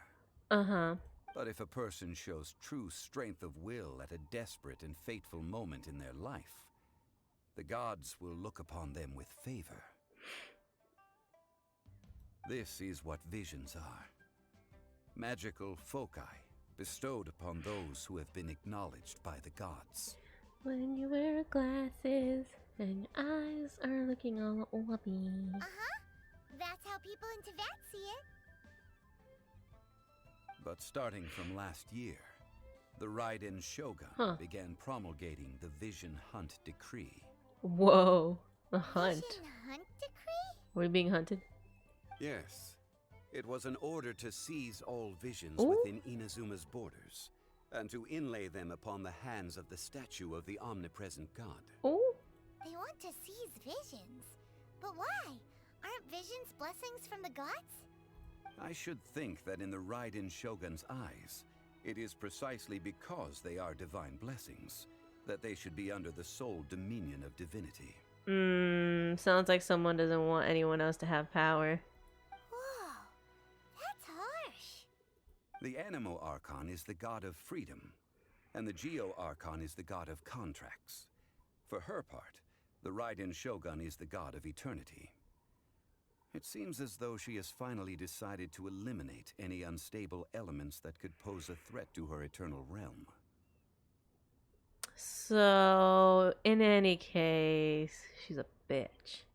But if a person shows true strength of will at a desperate and fateful moment in their life, the gods will look upon them with favor. This is what visions are. Magical foci bestowed upon those who have been acknowledged by the gods. When you wear glasses and your eyes are looking all orby. That's how people in Teyvat see it. But starting from last year, the Raiden Shogun began promulgating the Vision Hunt Decree. Whoa, a hunt. Vision Hunt Decree? Were we being hunted? Yes. It was an order to seize all visions within Inazuma's borders, and to inlay them upon the hands of the statue of the omnipresent god. They want to seize visions. But why? Aren't visions blessings from the gods? I should think that in the Raiden Shogun's eyes, it is precisely because they are divine blessings that they should be under the sole dominion of divinity. Sounds like someone doesn't want anyone else to have power. Whoa, that's harsh. The Animo Archon is the god of freedom, and the Geo Archon is the god of contracts. For her part, the Raiden Shogun is the god of eternity. It seems as though she has finally decided to eliminate any unstable elements that could pose a threat to her eternal realm. So, in any case, she's a bitch.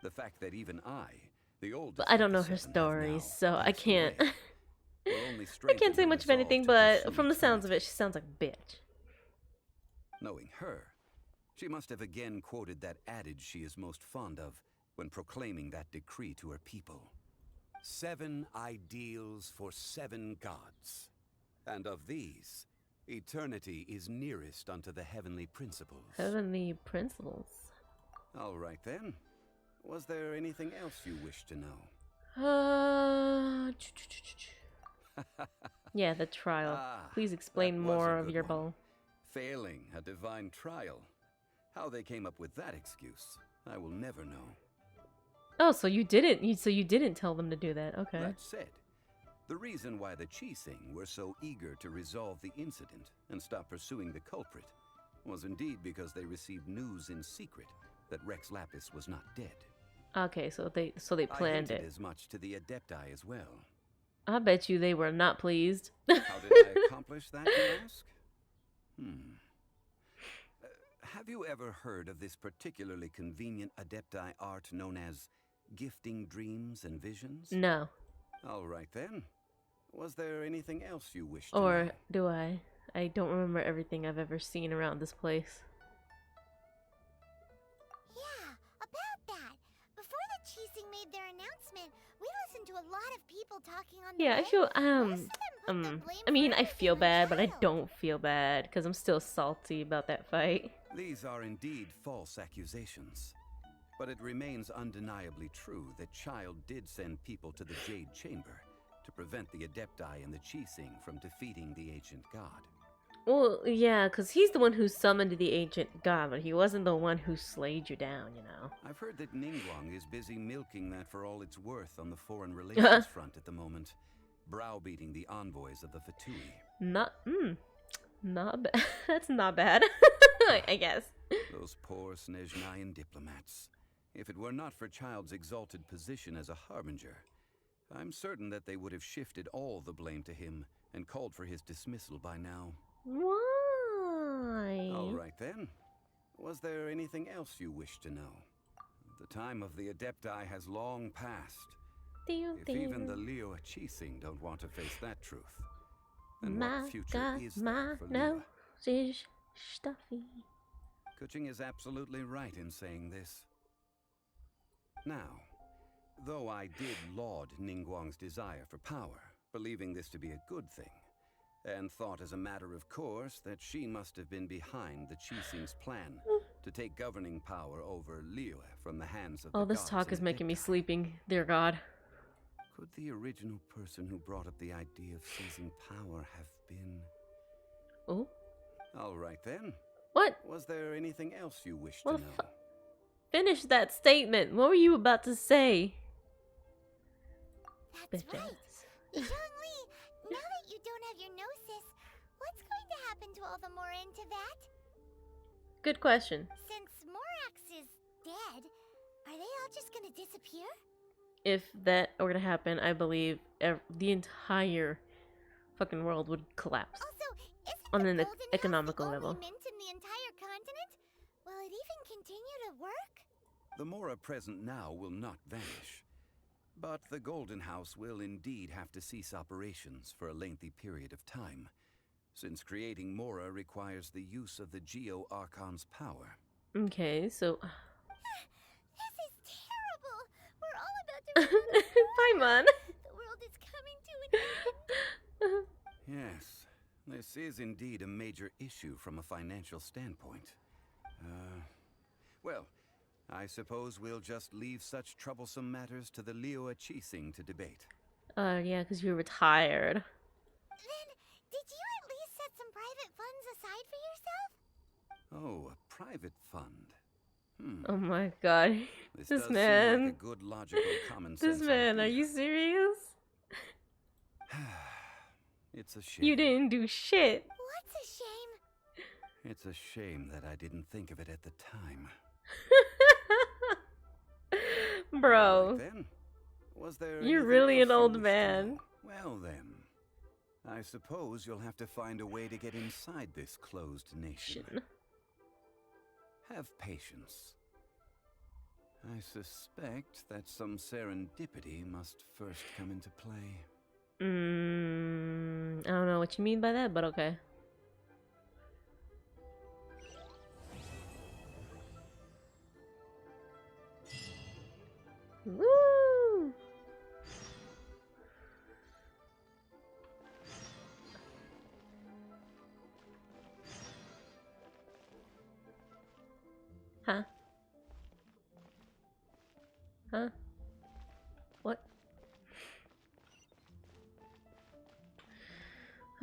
The fact that even I, the oldest, but I don't know her story, so I can't. I can't say much of anything, but from the sounds of it, she sounds like a bitch. Knowing her, she must have again quoted that adage she is most fond of when proclaiming that decree to her people. 7 ideals for 7 gods. And of these, eternity is nearest unto the heavenly principles. Heavenly principles? All right then. Was there anything else you wish to know? Yeah, the trial. Please That explain was a more of good your one. bowl. Failing a divine trial. How they came up with that excuse, I will never know. Oh, so you didn't. So you didn't tell them to do that. Okay. That said, the reason why the Qixing were so eager to resolve the incident and stop pursuing the culprit was indeed because they received news in secret that Rex Lapis was not dead. Okay, so they planned I hinted it. as much to the Adepti as well. I bet you they were not pleased. How did I accomplish that, you ask? Have you ever heard of this particularly convenient Adepti art known as gifting dreams and visions? No. All right then. Was there anything else you wished to Or know? do I? I don't remember everything I've ever seen around this place. Yeah, about that. Before the Qixing made their announcement, we listened to a lot of people talking on the Yeah, I way. feel I mean, I for feel everything bad, on but I trial. don't feel bad because I'm still salty about that fight. These are indeed false accusations. But it remains undeniably true that Child did send people to the Jade Chamber to prevent the Adepti and the Qixing from defeating the ancient god. Well, yeah, because he's the one who summoned the ancient god, but he wasn't the one who slayed you down, you know. I've heard that Ningguang is busy milking that for all it's worth on the foreign relations front at the moment, browbeating the envoys of the Fatui. Not bad. That's not bad, I guess. Those poor Snezhnayan diplomats. If it were not for Child's exalted position as a harbinger, I'm certain that they would have shifted all the blame to him and called for his dismissal by now. Why? All right then. Was there anything else you wish to know? The time of the Adepti has long passed. If even the Liyue Qixing don't want to face that truth, then what future is there for Liyue? Is stuffy. Kuching is absolutely right in saying this. Now, though I did laud Ningguang's desire for power, believing this to be a good thing, and thought as a matter of course that she must have been behind the Qixing's plan to take governing power over Liyue from the hands of the All this gods talk and is making me Adepti. sleeping, dear God. Could the original person who brought up the idea of seizing power have been... Oh? All right then. What? Was there anything else you wished What to the know? Finish that statement. What were you about to say? That's Bitch right. ass. Zhongli, now that you don't have your gnosis, what's going to happen to all the Mora into that? Good question. Since Morax is dead, are they all just gonna disappear? If that were to happen, I believe the entire fucking world would collapse. Also, isn't On the an Golden House economical the only level. mint in the entire continent? Will it even continue to work? The Mora present now will not vanish. But the Golden House will indeed have to cease operations for a lengthy period of time, since creating Mora requires the use of the Geo Archon's power. Okay, so... This is terrible! We're all about to run out of Paimon! The world is coming to an end! Yes, this is indeed a major issue from a financial standpoint. Well, I suppose we'll just leave such troublesome matters to the Liyue Qixing to debate. Yeah, because you're retired. Then, did you at least set some private funds aside for yourself? Oh, a private fund. Oh my god. This This does man. seem like a good logical common sense This man, are idea. you serious? It's a shame. You didn't do shit. What's a shame? It's a shame that I didn't think of it at the time. Bro. Right then. Was there You're anything really else an you old wished to man. know? Well then, I suppose you'll have to find a way to get inside this closed nation. Have patience. I suspect that some serendipity must first come into play. I don't know what you mean by that, but okay. Woo! Huh? Huh? What?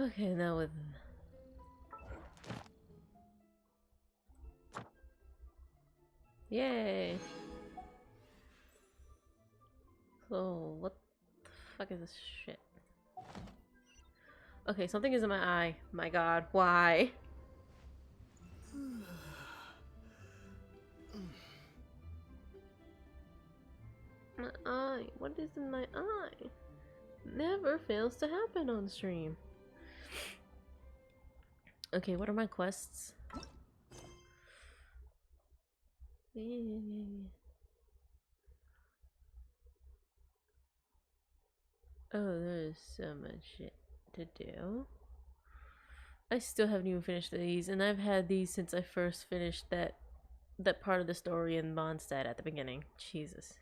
Okay, now with... Yay! So, what the fuck is this shit? Okay, something is in my eye. My god, why? My eye. What is in my eye? Never fails to happen on stream. Okay, what are my quests? Oh, there's so much shit to do. I still haven't even finished these, and I've had these since I first finished that part of the story in Mondstadt at the beginning. Jesus.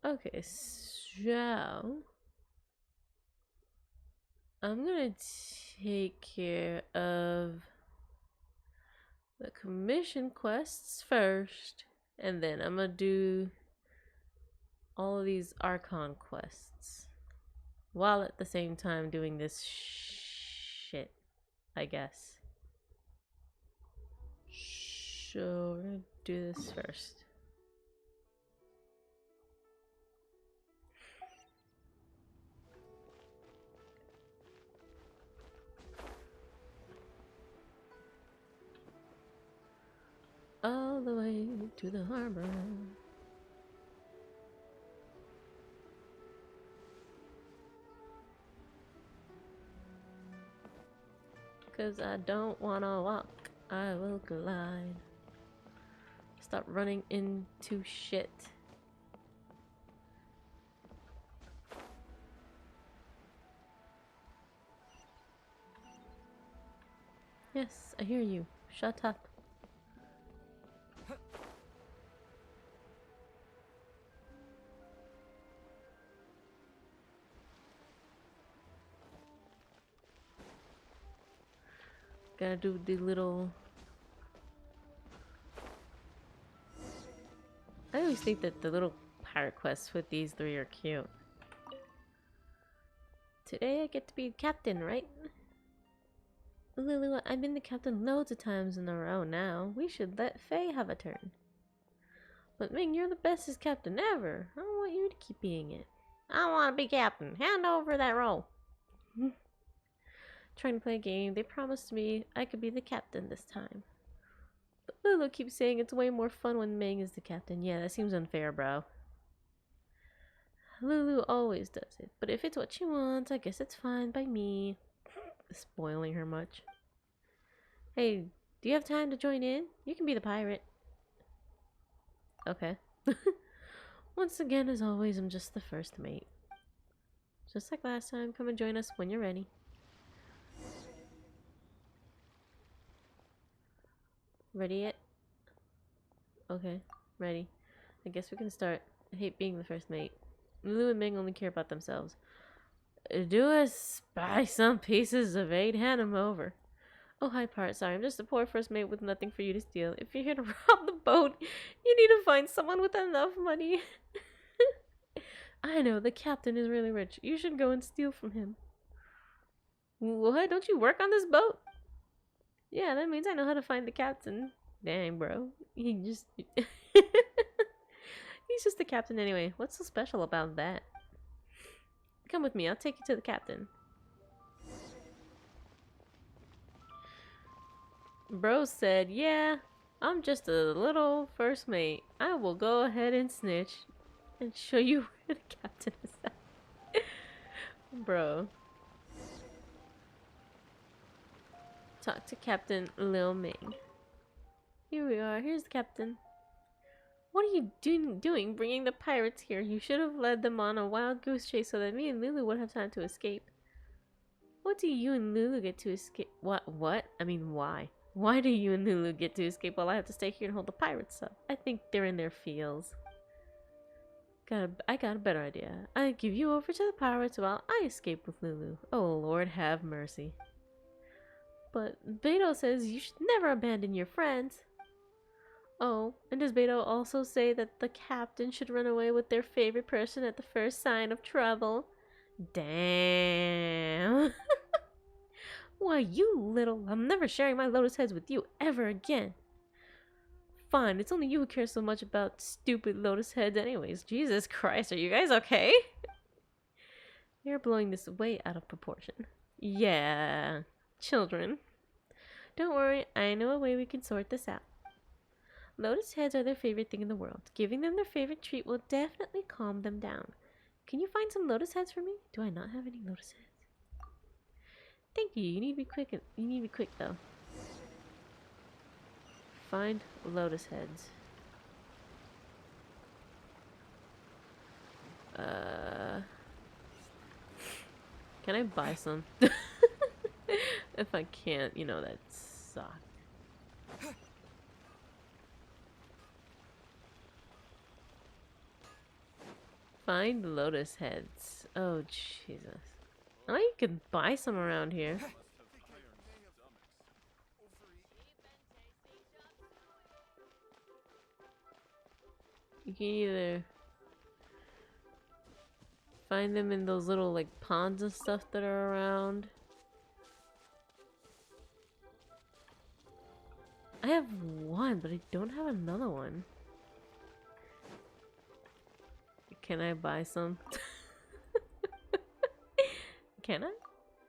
Okay, so I'm gonna take care of the commission quests first, and then I'm gonna do all of these Archon quests while at the same time doing this shit, I guess. So we're gonna do this first. All the way to the harbor. Cause I don't wanna walk, I will glide. Stop running into shit. Yes, I hear you. Shut up. Gotta do the little... I always think that the little pirate quests with these three are cute. Today I get to be captain, right? Lulu, I've been the captain loads of times in a row now. We should let Faye have a turn. But Ming, you're the bestest captain ever. I want you to keep being it. I want to be captain. Hand over that role. Trying to play a game. They promised me I could be the captain this time. But Lulu keeps saying it's way more fun when Ming is the captain. Yeah, that seems unfair, bro. Lulu always does it. But if it's what she wants, I guess it's fine by me. Spoiling her much. Hey, do you have time to join in? You can be the pirate. Okay. Once again, as always, I'm just the first mate. Just like last time, come and join us when you're ready. Ready yet? Okay, ready. I guess we can start. I hate being the first mate. Lulu and Ming only care about themselves. Do us buy some pieces of 8, hand them over. Oh, hi, Part. Sorry, I'm just a poor first mate with nothing for you to steal. If you're here to rob the boat, you need to find someone with enough money. I know, the captain is really rich. You should go and steal from him. What? Don't you work on this boat? Yeah, that means I know how to find the captain. Dang, bro. He just... He's just the captain anyway. What's so special about that? Come with me, I'll take you to the captain. Bro said, yeah, I'm just a little first mate. I will go ahead and snitch and show you where the captain is at. Bro. Talk to Captain Lil Ming. Here we are. Here's the captain. What are you doing bringing the pirates here? You should have led them on a wild goose chase so that me and Lulu would have time to escape. What do you and Lulu get to escape? What? I mean, why? Why do you and Lulu get to escape while I have to stay here and hold the pirates up? I think they're in their feels. I got a better idea. I give you over to the pirates while I escape with Lulu. Oh, Lord have mercy. But Beto says you should never abandon your friends. Oh, and does Beto also say that the captain should run away with their favorite person at the first sign of trouble? Damn. Why, you little... I'm never sharing my lotus heads with you ever again. Fine, it's only you who cares so much about stupid lotus heads anyways. Jesus Christ, are you guys okay? You're blowing this way out of proportion. Yeah, children. Don't worry, I know a way we can sort this out. Lotus heads are their favorite thing in the world. Giving them their favorite treat will definitely calm them down. Can you find some lotus heads for me? Do I not have any lotus heads? Thank you. You need to be quick. You need to be quick though. Find lotus heads. Can I buy some? If I can't, you know, that sucks. Find lotus heads. Oh, Jesus. Oh, you could buy some around here. You can either find them in those little, like, ponds and stuff that are around. I have one, but I don't have another one. Can I buy some? Can I?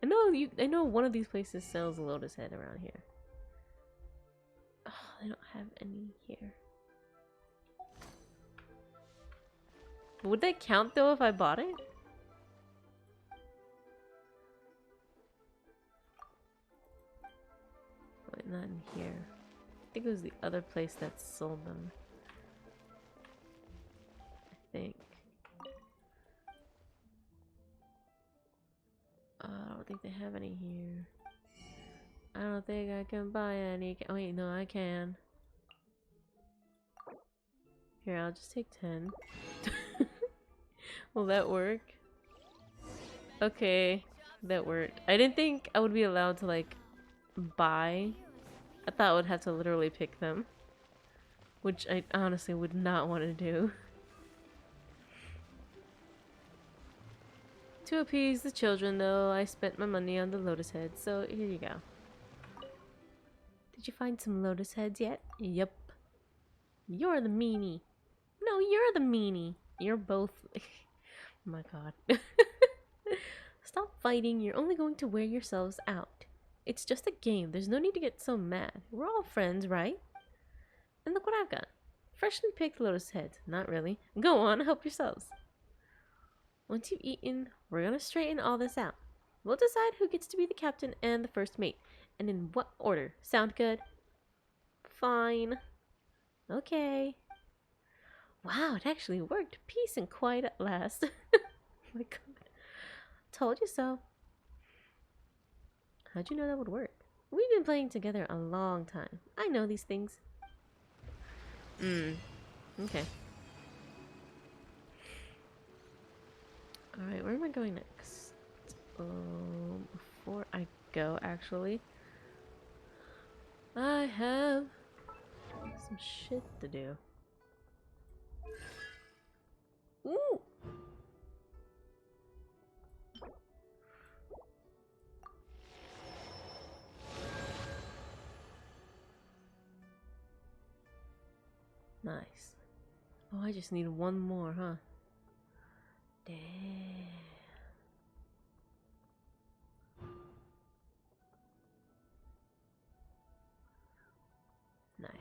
I know one of these places sells a lotus head around here. Oh, they don't have any here. Would that count though if I bought it? Wait, not in here. I think it was the other place that sold them. I think. I don't think they have any here. I don't think I can buy any. Oh wait, no, I can. Here, I'll just take 10. Will that work? Okay, that worked. I didn't think I would be allowed to, like, buy. I thought I would have to literally pick them. Which I honestly would not want to do. To appease the children, though, I spent my money on the lotus heads, so here you go. Did you find some lotus heads yet? Yep. You're the meanie. No, you're the meanie. You're both... Oh my god. Stop fighting, you're only going to wear yourselves out. It's just a game, there's no need to get so mad. We're all friends, right? And look what I've got. Freshly picked lotus heads. Not really. Go on, help yourselves. Once you've eaten, we're gonna straighten all this out. We'll decide who gets to be the captain and the first mate, and in what order. Sound good? Fine. Okay. Wow, it actually worked. Peace and quiet at last. Oh my god. Told you so. How'd you know that would work? We've been playing together a long time. I know these things. Okay. Alright, where am I going next? Before I go, actually, I have some shit to do. Ooh! Nice. Oh, I just need one more, huh? Damn. Nice.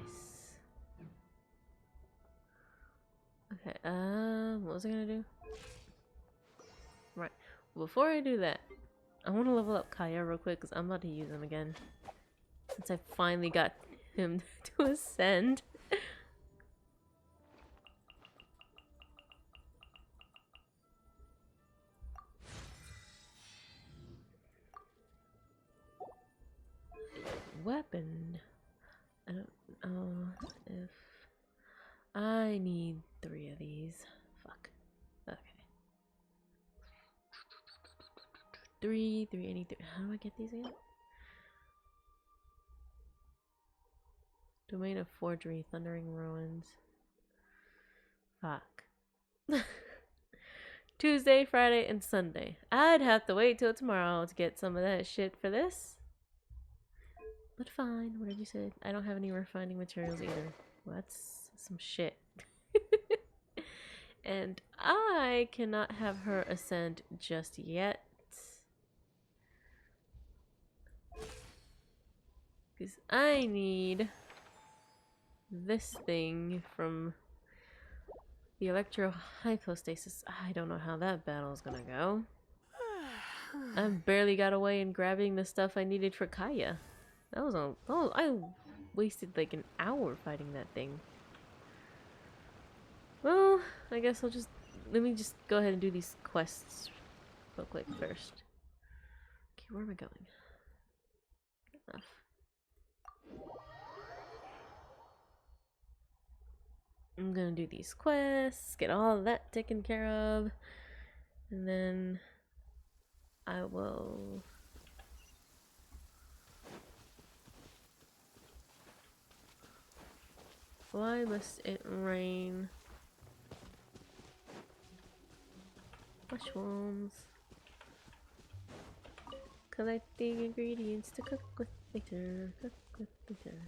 Okay, what was I gonna do? Right. Before I do that, I want to level up Kaya real quick because I'm about to use him again. Since I finally got him to ascend. Weapon. I don't know if I need 3 of these. Fuck. Okay. 383. How do I get these again? Domain of Forgery, Thundering Ruins. Fuck. Tuesday, Friday, and Sunday. I'd have to wait till tomorrow to get some of that shit for this. But fine, whatever you said. I don't have any refining materials either. Well, that's some shit. And I cannot have her ascend just yet. Because I need this thing from the Electro Hypostasis. I don't know how that battle is gonna go. I barely got away in grabbing the stuff I needed for Kaya. That was a... Oh, I wasted like an hour fighting that thing. Well, I guess I'll just... Let me just go ahead and do these quests real quick first. Okay, where am I going? Enough. I'm gonna do these quests, get all of that taken care of, and then I will... Why must it rain? Mushrooms. Collecting ingredients to cook with later. Cook with later.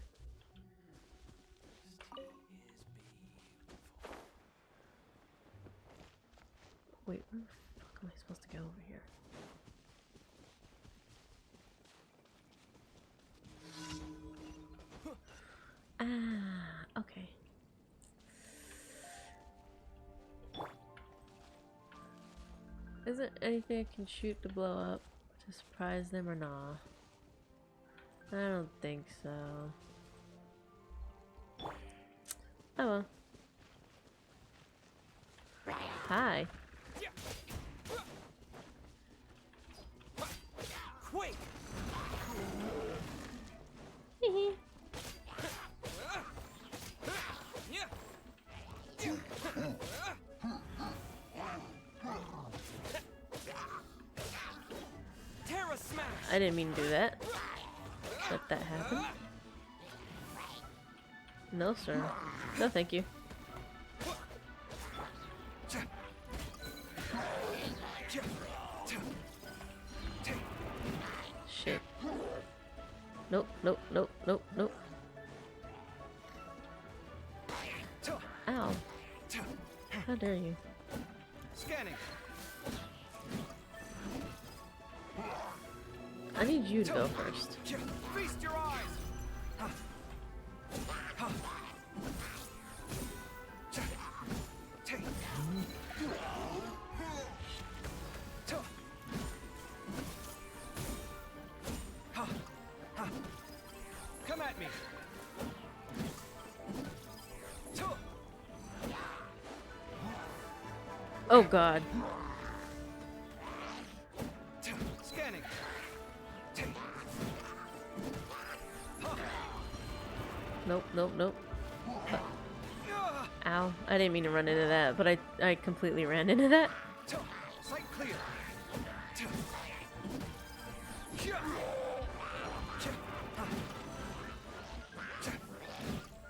Wait, where the fuck am I supposed to go over here? Ah, okay. Is there anything I can shoot to blow up to surprise them or nah? I don't think so. Oh well. Hi. Quick! I didn't mean to do that. Let that happen. No, sir. No, thank you. Shit. Nope, nope, nope, nope, nope. Ow. How dare you? Scanning. I need you to go first. Feast your eyes. Come at me. Oh god. Scanning. Nope, nope, nope. Ow. I didn't mean to run into that, but I completely ran into that. Sight clear.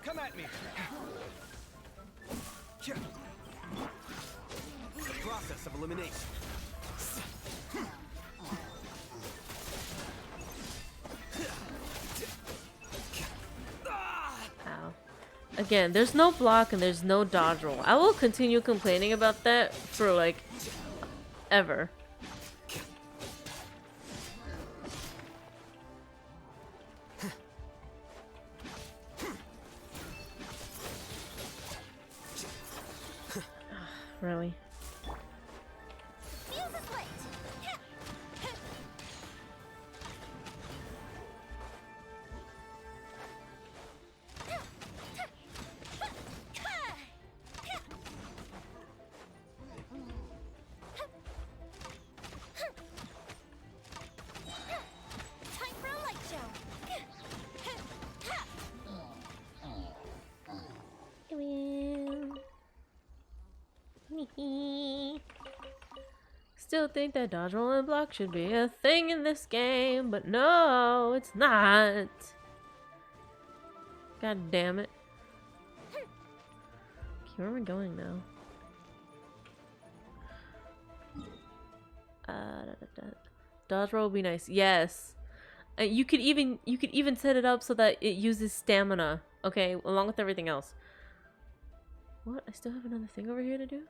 Come at me. The process of elimination. Ow. Again, there's no block and there's no dodge roll. I will continue complaining about that for like ever. Really? Still think that dodge roll and block should be a thing in this game, but no, it's not. God damn it. Okay, where am I going now? Dodge roll would be nice. Yes. You could even set it up so that it uses stamina. Okay, along with everything else. What? I still have another thing over here to do?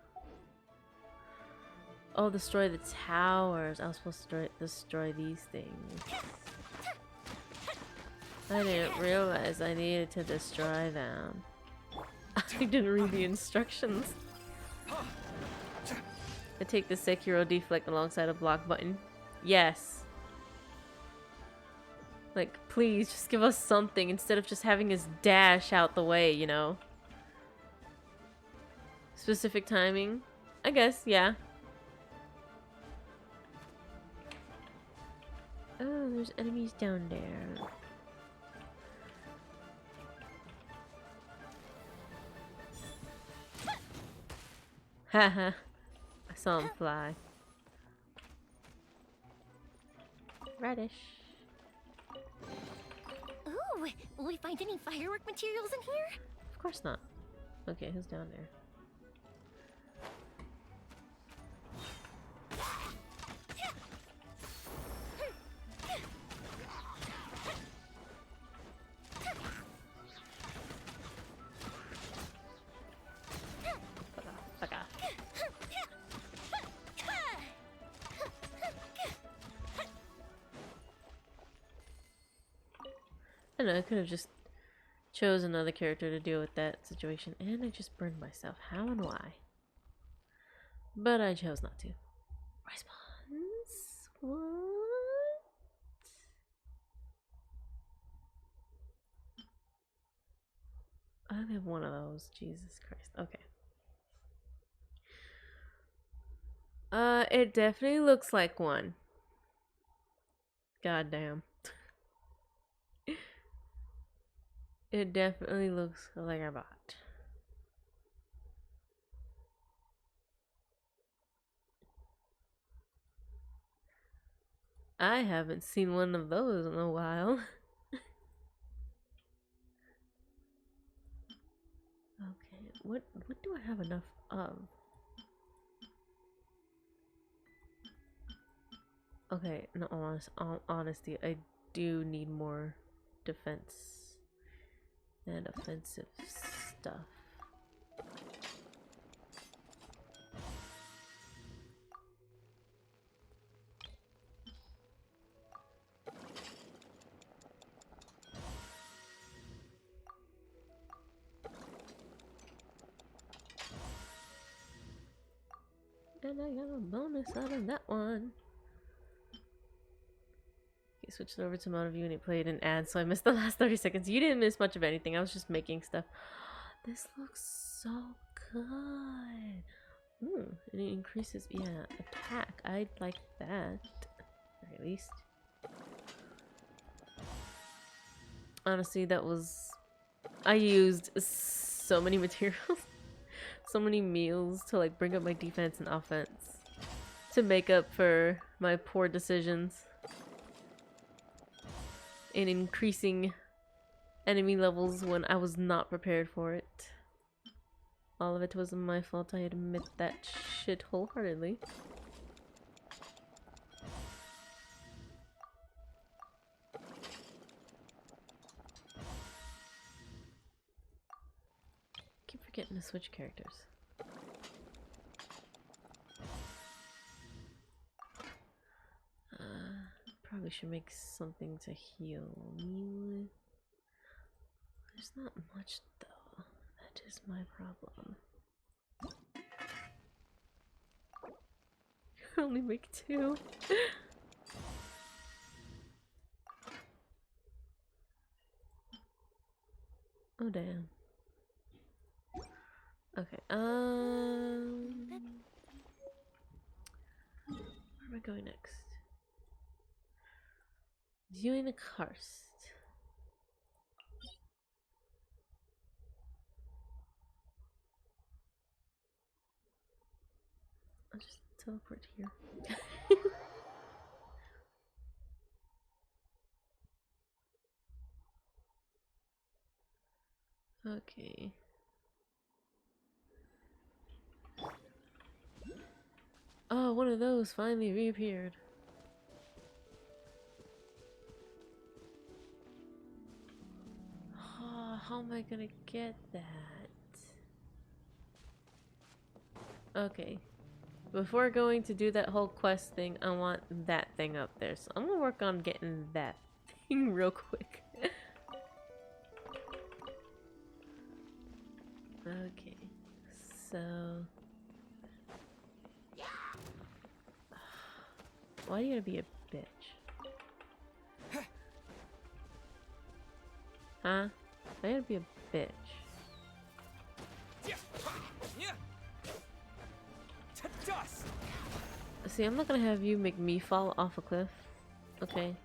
Oh, destroy the towers. I was supposed to destroy these things. I didn't realize I needed to destroy them. I didn't read the instructions. I take the Sekiro deflect alongside a block button. Yes. Like, please, just give us something instead of just having us dash out the way, you know? Specific timing? I guess, yeah. Oh, there's enemies down there. Haha. I saw him fly. Radish. Ooh, will we find any firework materials in here? Of course not. Okay, who's down there? I don't know, I could have just chose another character to deal with that situation, and I just burned myself. How and why? But I chose not to. Response? What? I only have one of those. Jesus Christ. Okay. It definitely looks like one. Goddamn. It definitely looks like a bot. I haven't seen one of those in a while. Okay, what do I have enough of? Okay, no, honesty, I do need more defense and offensive stuff. And I got a bonus out of that one. Okay, switched over to mono view and it played an ad, so I missed the last 30 seconds. You didn't miss much of anything. I was just making stuff. This looks so good. Ooh, and it increases, yeah, attack. I'd like that, at least. Honestly, that was... I used so many materials. So many meals to like bring up my defense and offense to make up for my poor decisions in increasing enemy levels when I was not prepared for it. All of it wasn't my fault, I admit that shit wholeheartedly. Keep forgetting to switch characters. Probably should make something to heal me with. There's not much though. That is my problem. I only make 2. Oh damn. Okay, where am I going next? Viewing the karst. I'll just teleport here. Okay. Oh, one of those finally reappeared. Oh, how am I gonna get that? Okay. Before going to do that whole quest thing, I want that thing up there. So I'm gonna work on getting that thing real quick. Okay. So... why are you gonna be a bitch? Huh? Why you gonna be a bitch? See, I'm not gonna have you make me fall off a cliff. Okay.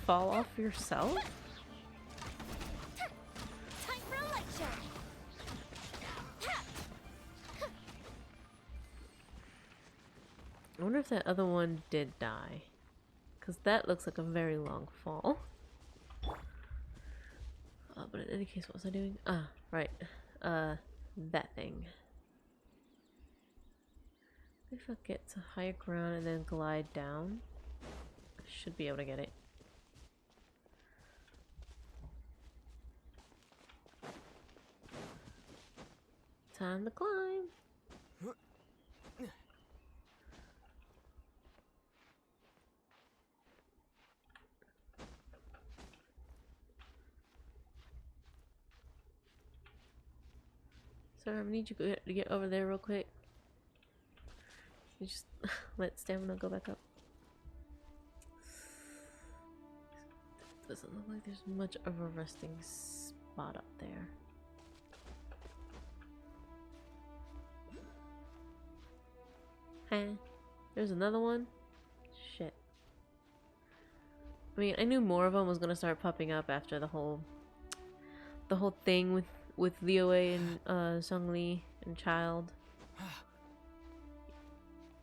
Fall off yourself? Time for a lecture. I wonder if that other one did die. Because that looks like a very long fall. But in any case, what was I doing? Ah, right. That thing. If I get to higher ground and then glide down, I should be able to get it. Time to climb. Sir, I need you to get over there real quick. You just let stamina go back up. Doesn't look like there's much of a resting spot up there. Hey, there's another one? Shit. I mean, I knew more of them was gonna start popping up after the whole thing with Liyue and Zhongli and Child.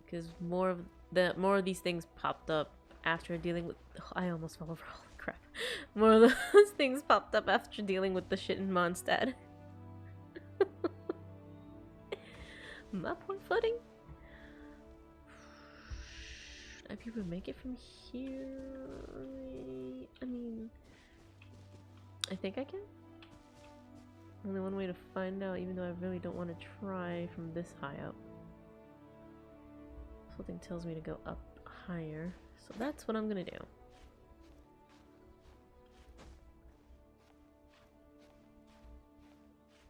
Because more of these things popped up after dealing with. I almost fell over. Holy crap! More of those things popped up after dealing with the shit in Mondstadt. My poor footing. Should I be able to make it from here? I mean, I think I can. Only one way to find out, even though I really don't want to try from this high up. Something tells me to go up higher, so that's what I'm gonna do.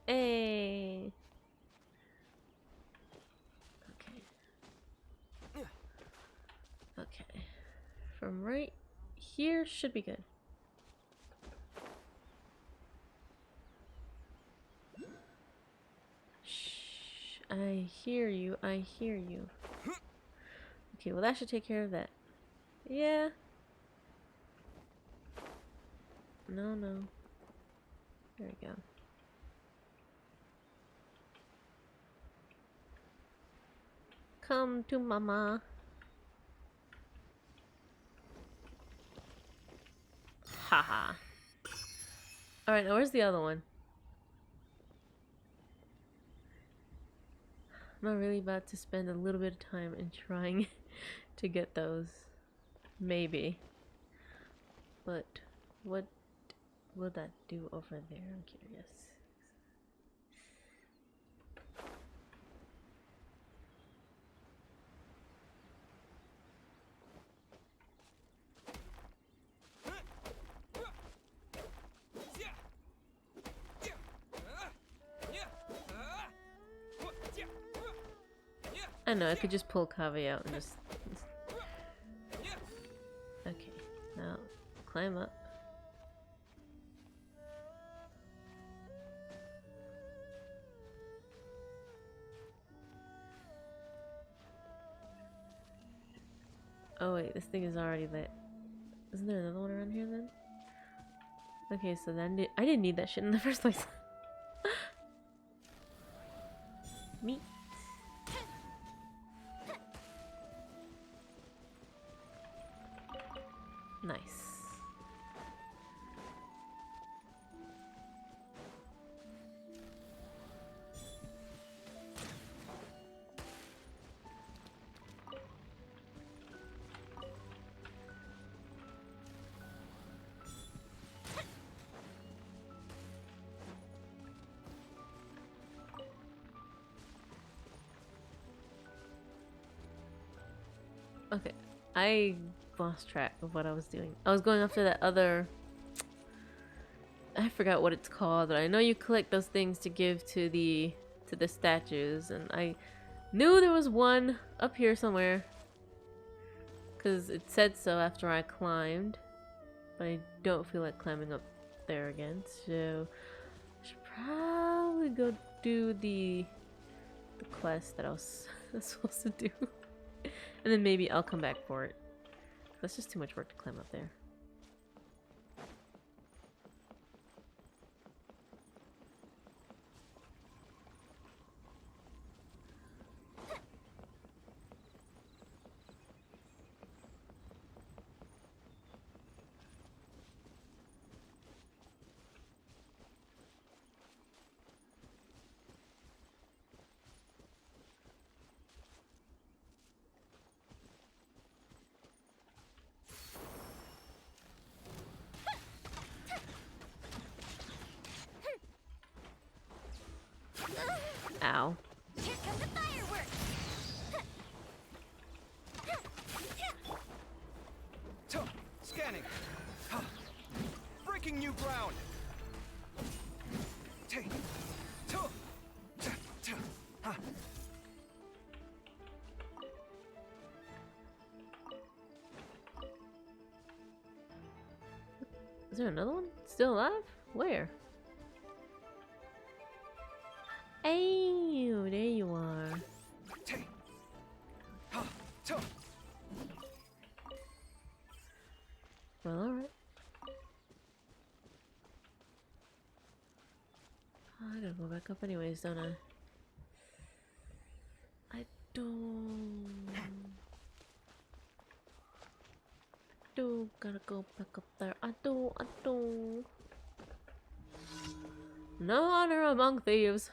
Hey! Okay. Okay. From right here should be good. Shh. I hear you. I hear you. Okay, well that should take care of that. Yeah. No, no. There we go. Come to mama. Haha. Alright, now where's the other one? I'm not really about to spend a little bit of time in trying to get those. Maybe. But what will that do over there? I'm curious. I know, I could just pull Kavi out and just... Okay, now climb up. Oh wait, this thing is already lit. Isn't there another one around here then? Okay, so then I didn't need that shit in the first place. Meat. Nice. Okay, I lost track of what I was doing. I was going after that other... I forgot what it's called, but I know you collect those things to give to the statues, and I knew there was one up here somewhere because it said so after I climbed, but I don't feel like climbing up there again, so I should probably go do the quest that I was supposed to do, and then maybe I'll come back for it. That's just too much work to climb up there. Ow. Here come the fireworks! Scanning. Breaking new ground. Is there another one still alive? Where? Oh, there you are. Well, alright. I gotta go back up anyways, don't I? I do gotta go back up there. I do. No honor among thieves.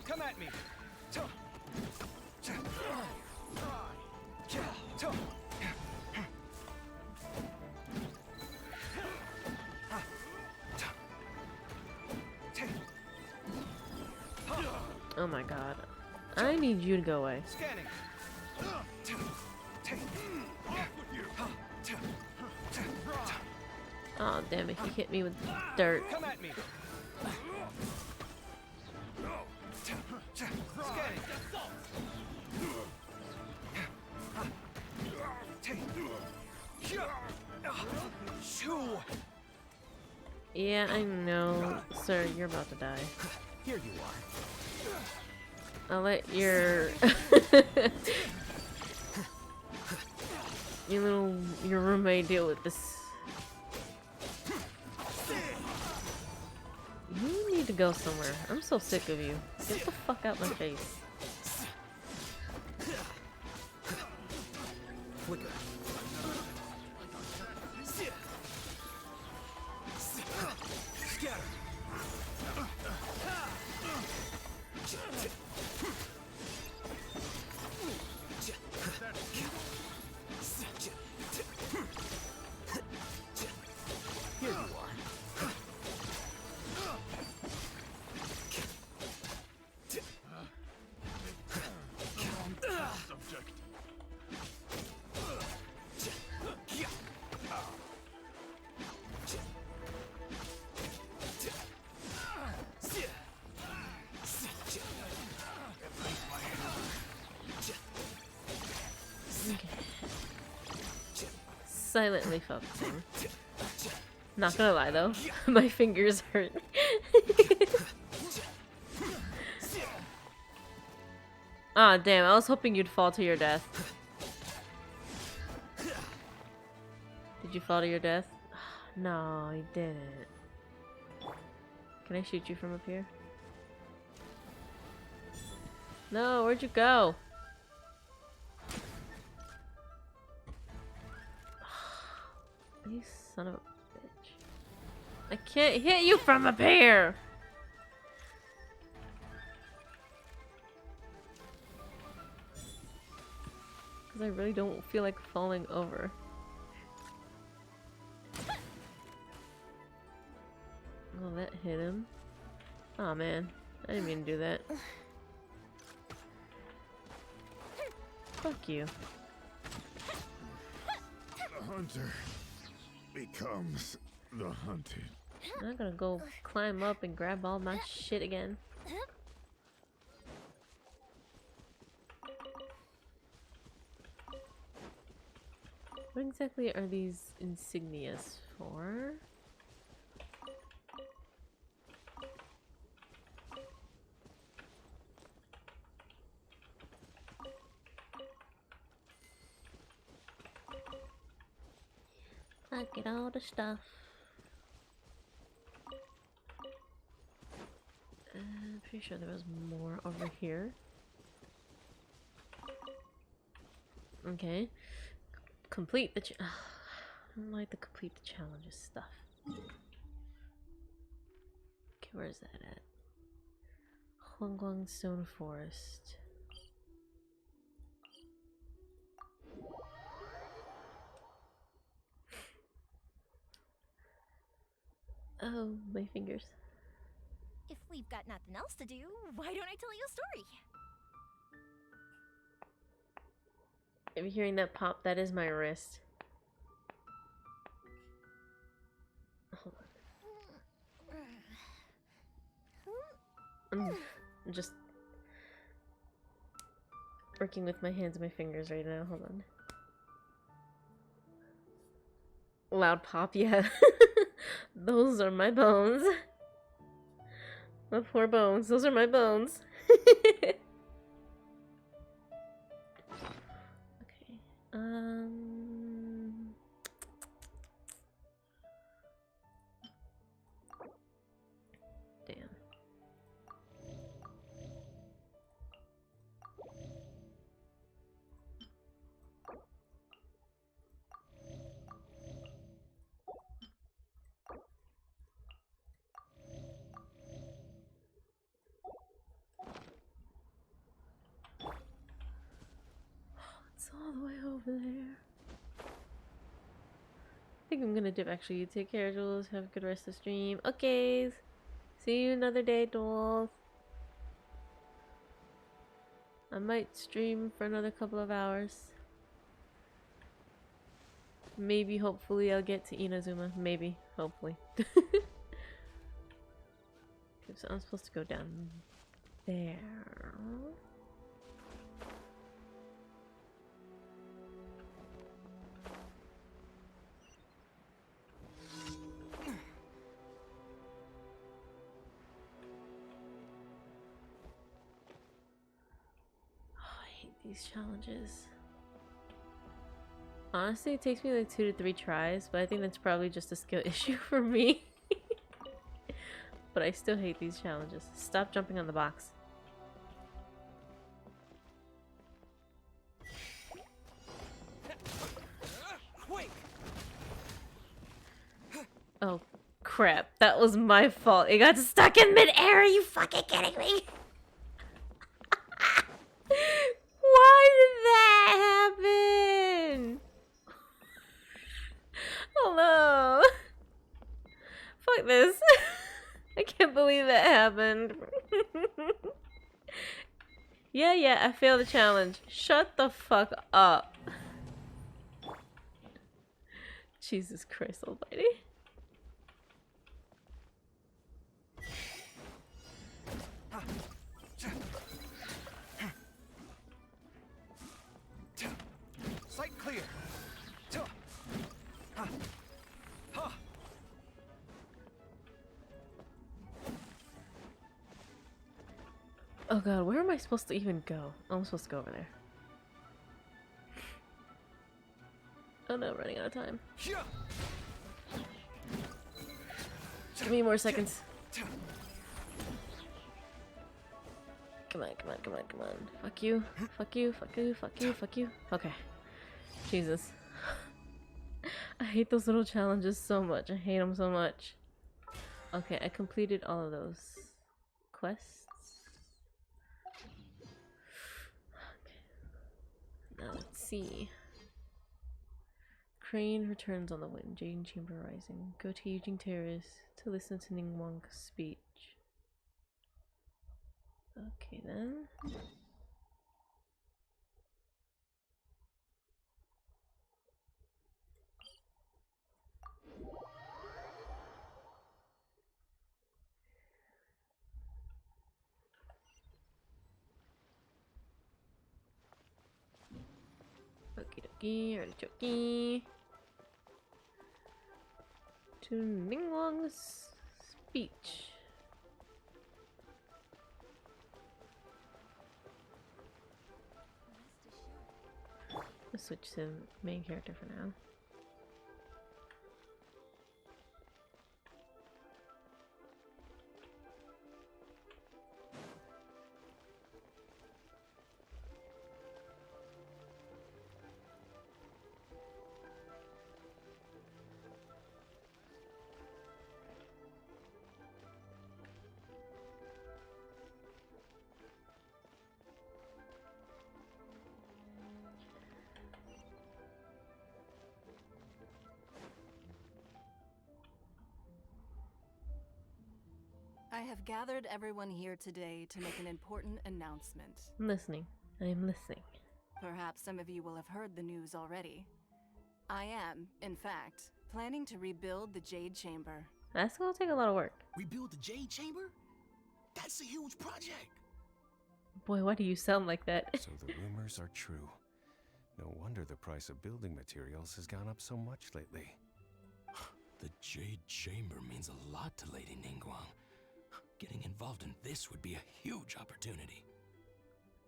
Come at me. Oh my god. I need you to go away. Scanning. Oh damn it, he hit me with dirt. Come at me. Scanning. Yeah, I know. Sir, you're about to die. Here you are. I'll let your your roommate deal with this. You need to go somewhere. I'm so sick of you. Get the fuck out my face. Flicker. Scatter. Here you are. Subject. Silently focusing. Not gonna lie though, my fingers hurt. Ah, damn, I was hoping you'd fall to your death. Did you fall to your death? No, you didn't. Can I shoot you from up here? No, where'd you go? You son of a bitch. I can't hit you from up here! because I really don't feel like falling over. Oh, that hit him. Oh man, I didn't mean to do that. Fuck you. The hunter becomes the hunted. I'm not gonna go climb up and grab all my shit again. What exactly are these insignias for? Look at all the stuff. I'm pretty sure there was more over here. Okay. Complete the I don't like the complete the challenges stuff. Okay, where's that at? Huangguang Stone Forest. Oh, my fingers. If we've got nothing else to do, why don't I tell you a story? If you're hearing that pop, that is my wrist. Hold on. I'm just working with my hands and my fingers right now. Hold on. Loud pop, yeah. Those are my bones. My poor bones. Those are my bones. Okay. Damn. It's all the way over there. I think I'm gonna dip actually. Take care, Jules. Have a good rest of the stream. Okay. See you another day, dolls. I might stream for another couple of hours. Maybe, hopefully, I'll get to Inazuma. Maybe, hopefully. Okay, so I'm supposed to go down there. These challenges. Honestly, it takes me like 2 to 3 tries, but I think that's probably just a skill issue for me. But I still hate these challenges. Stop jumping on the box. Oh crap, that was my fault. It got stuck in mid-air. Are you fucking kidding me? Why did that happen? Hello. Fuck this. I can't believe that happened. Yeah, I failed the challenge. Shut the fuck up. Jesus Christ almighty. Sight clear. Oh god, where am I supposed to even go? Oh, I'm supposed to go over there. Oh no, running out of time. Give me more seconds. Come on. Fuck you. Fuck you. Okay. Jesus. I hate those little challenges so much. I hate them so much. Okay, I completed all of those quests. Okay. Now let's see. Crane returns on the wind. Jade Chamber Rising. Go to Eugene Terrace to listen to Ningguang's speech. Okay then. Okie dokie, artichoke. To Ningguang's speech. Let's switch to main character for now. I have gathered everyone here today to make an important announcement. I'm listening. I am listening. Perhaps some of you will have heard the news already. I am, in fact, planning to rebuild the Jade Chamber. That's gonna take a lot of work. Rebuild the Jade Chamber? That's a huge project. Boy, why do you sound like that? So the rumors are true. No wonder the price of building materials has gone up so much lately. The Jade Chamber means a lot to Lady Ningguang. Getting involved in this would be a huge opportunity.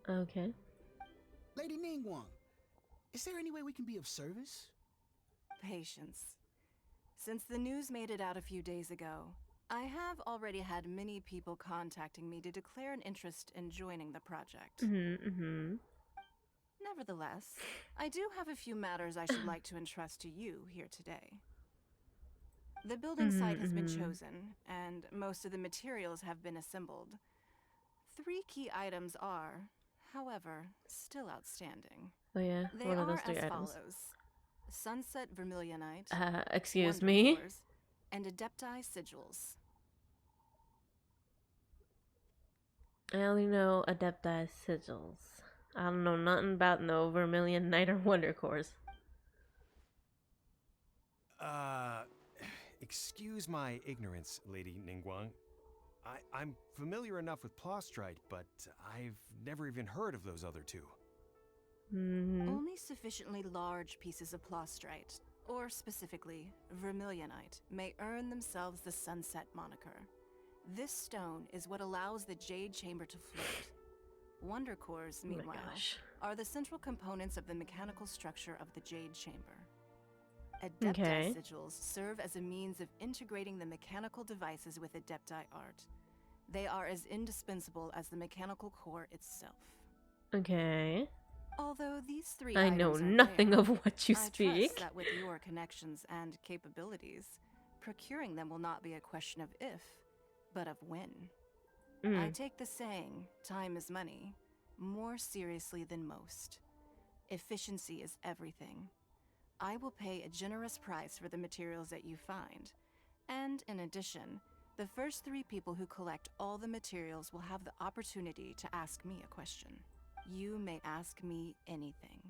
Okay. Lady Ningguang, is there any way we can be of service? Patience. Since the news made it out a few days ago, I have already had many people contacting me to declare an interest in joining the project. Nevertheless, I do have a few matters I should like to entrust to you here today. The building site has been chosen, and most of the materials have been assembled. 3 key items are, however, still outstanding. Oh yeah, they what are are those 3 as items? follows: Sunset Vermilionite, Excuse Wonder me? Cores, and Adepti Sigils. I only know Adepti Sigils. I don't know nothing about no Vermilion Knight or Wonder Cores. Excuse my ignorance, Lady Ningguang. I'm familiar enough with Plostrite, but I've never even heard of those other 2. Only sufficiently large pieces of Plostrite, or specifically Vermilionite, may earn themselves the Sunset moniker. This stone is what allows the Jade Chamber to float. Wonder Cores, meanwhile, are the central components of the mechanical structure of the Jade Chamber. Adepti Sigils serve as a means of integrating the mechanical devices with Adepti art. They are as indispensable as the mechanical core itself. Okay. Although these 3 I know items are nothing rare, of what you I speak. trust that with your connections and capabilities, procuring them will not be a question of if, but of when. I take the saying, time is money, more seriously than most. Efficiency is everything. I will pay a generous price for the materials that you find. And in addition, the first 3 people who collect all the materials will have the opportunity to ask me a question. You may ask me anything,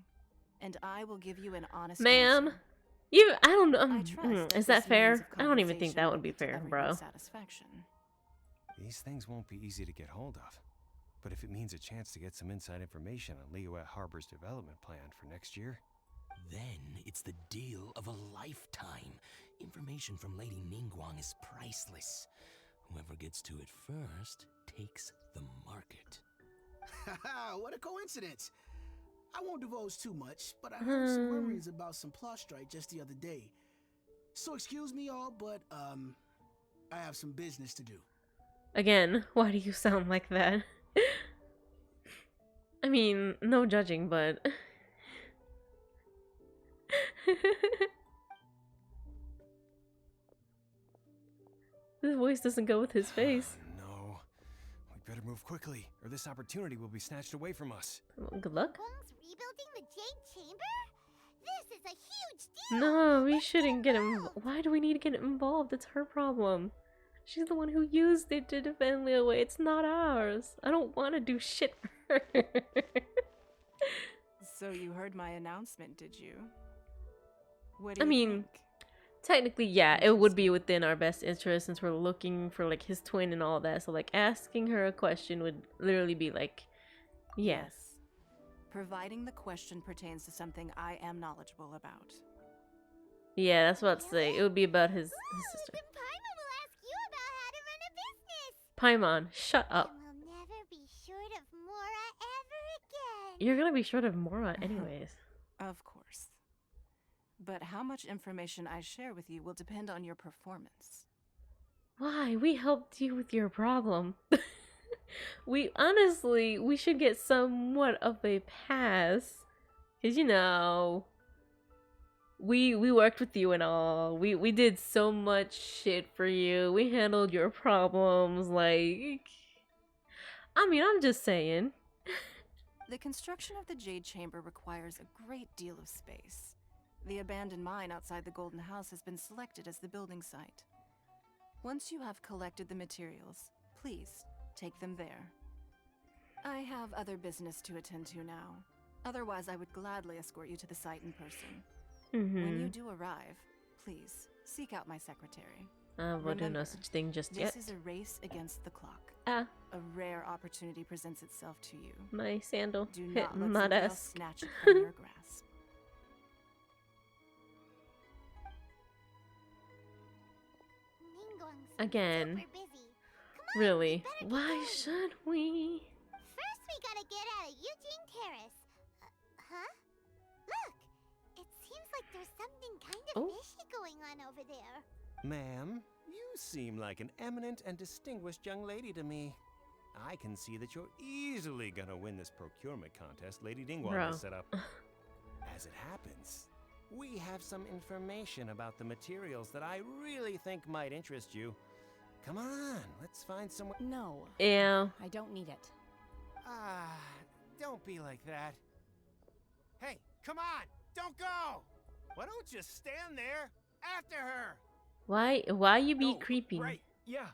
and I will give you an honest Ma'am, answer. I don't know. Is that fair? I don't even think that would be fair, bro. Satisfaction. These things won't be easy to get hold of. But if it means a chance to get some inside information on Liyue Harbor's development plan for next year, then it's the deal of a lifetime. Information from Lady Ningguang is priceless. Whoever gets to it first takes the market. Haha, what a coincidence. I won't divulge too much, but I heard some rumors about some Plostrite just the other day. So excuse me all, but I have some business to do. Again, why do you sound like that? I mean, no judging, but... His voice doesn't go with his face. No. We better move quickly, or this opportunity will be snatched away from us. Well, good luck. Ningguang's rebuilding the Jade is a huge deal. No, we shouldn't get him. Why do we need to get involved? It's her problem. She's the one who used it to defend Liyue. It's not ours. I don't want to do shit for her. So you heard my announcement, did you? What do I you mean, think? technically, yeah, it would be within our best interest since we're looking for like his twin and all that. So like asking her a question would literally be like, yeah. Yes. Providing the question pertains to something I am knowledgeable about. Yeah, that's what I'd say. It would be about his sister. Then Paimon will ask you about how to run a business. Paimon, shut up. And we'll never be short of Mora ever again. You're gonna be short of Mora anyways. Of course. But how much information I share with you will depend on your performance. Why? We helped you with your problem. We should get somewhat of a pass. Cause you know, we worked with you and all. We did so much shit for you. We handled your problems. Like, I mean, I'm just saying. The construction of the Jade Chamber requires a great deal of space. The abandoned mine outside the Golden House has been selected as the building site. Once you have collected the materials, please take them there. I have other business to attend to now. Otherwise, I would gladly escort you to the site in person. When you do arrive, please seek out my secretary. We'll do no such thing just yet. This is a race against the clock. Ah. A rare opportunity presents itself to you. My sandal Do hit not let my somebody else desk. snatch it from your grasp. Again. Super busy. Come on, Really? we better get Why going. should we? First, we gotta get out of Eugene Terrace. Huh? Look! It seems like there's something kind of fishy going on over there. Ma'am, you seem like an eminent and distinguished young lady to me. I can see that you're easily gonna win this procurement contest Lady Ningguang Bro. has set up. As it happens, we have some information about the materials that I really think might interest you. Come on, let's find someone. No. Yeah. I don't need it. Ah, don't be like that. Hey, come on, don't go! Why don't you stand there after her? Why you be creeping? Right, yeah.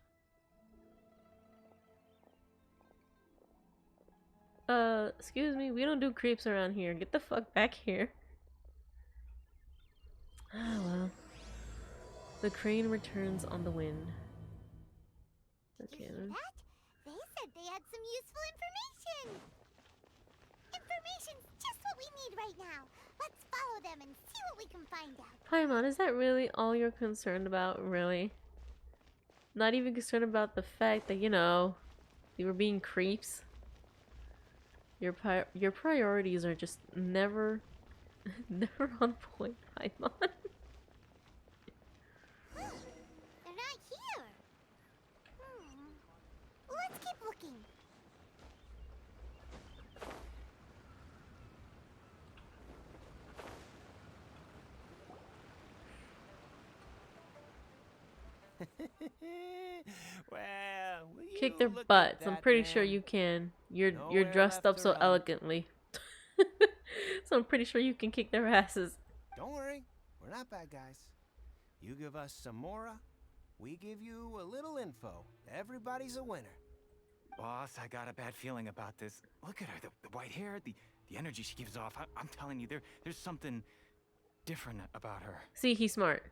Excuse me, we don't do creeps around here. Get the fuck back here. Ah, well. The crane returns on the wind. Okay. That? They said they had some useful information. Information's just what we need right now. Let's follow them and see what we can find out. Paimon, is that really all you're concerned about? Really? Not even concerned about the fact that, you know, you were being creeps? Your priorities are just never on point, Paimon. They're not here. Let's keep looking. Well, Kick their butts. I'm pretty sure you can. You're dressed up so elegantly. So I'm pretty sure you can kick their asses. Don't worry, we're not bad guys. You give us some Mora, we give you a little info. Everybody's a winner. Boss, I got a bad feeling about this. Look at her, the white hair, the energy she gives off. I'm telling you, there's something different about her. See, he's smart.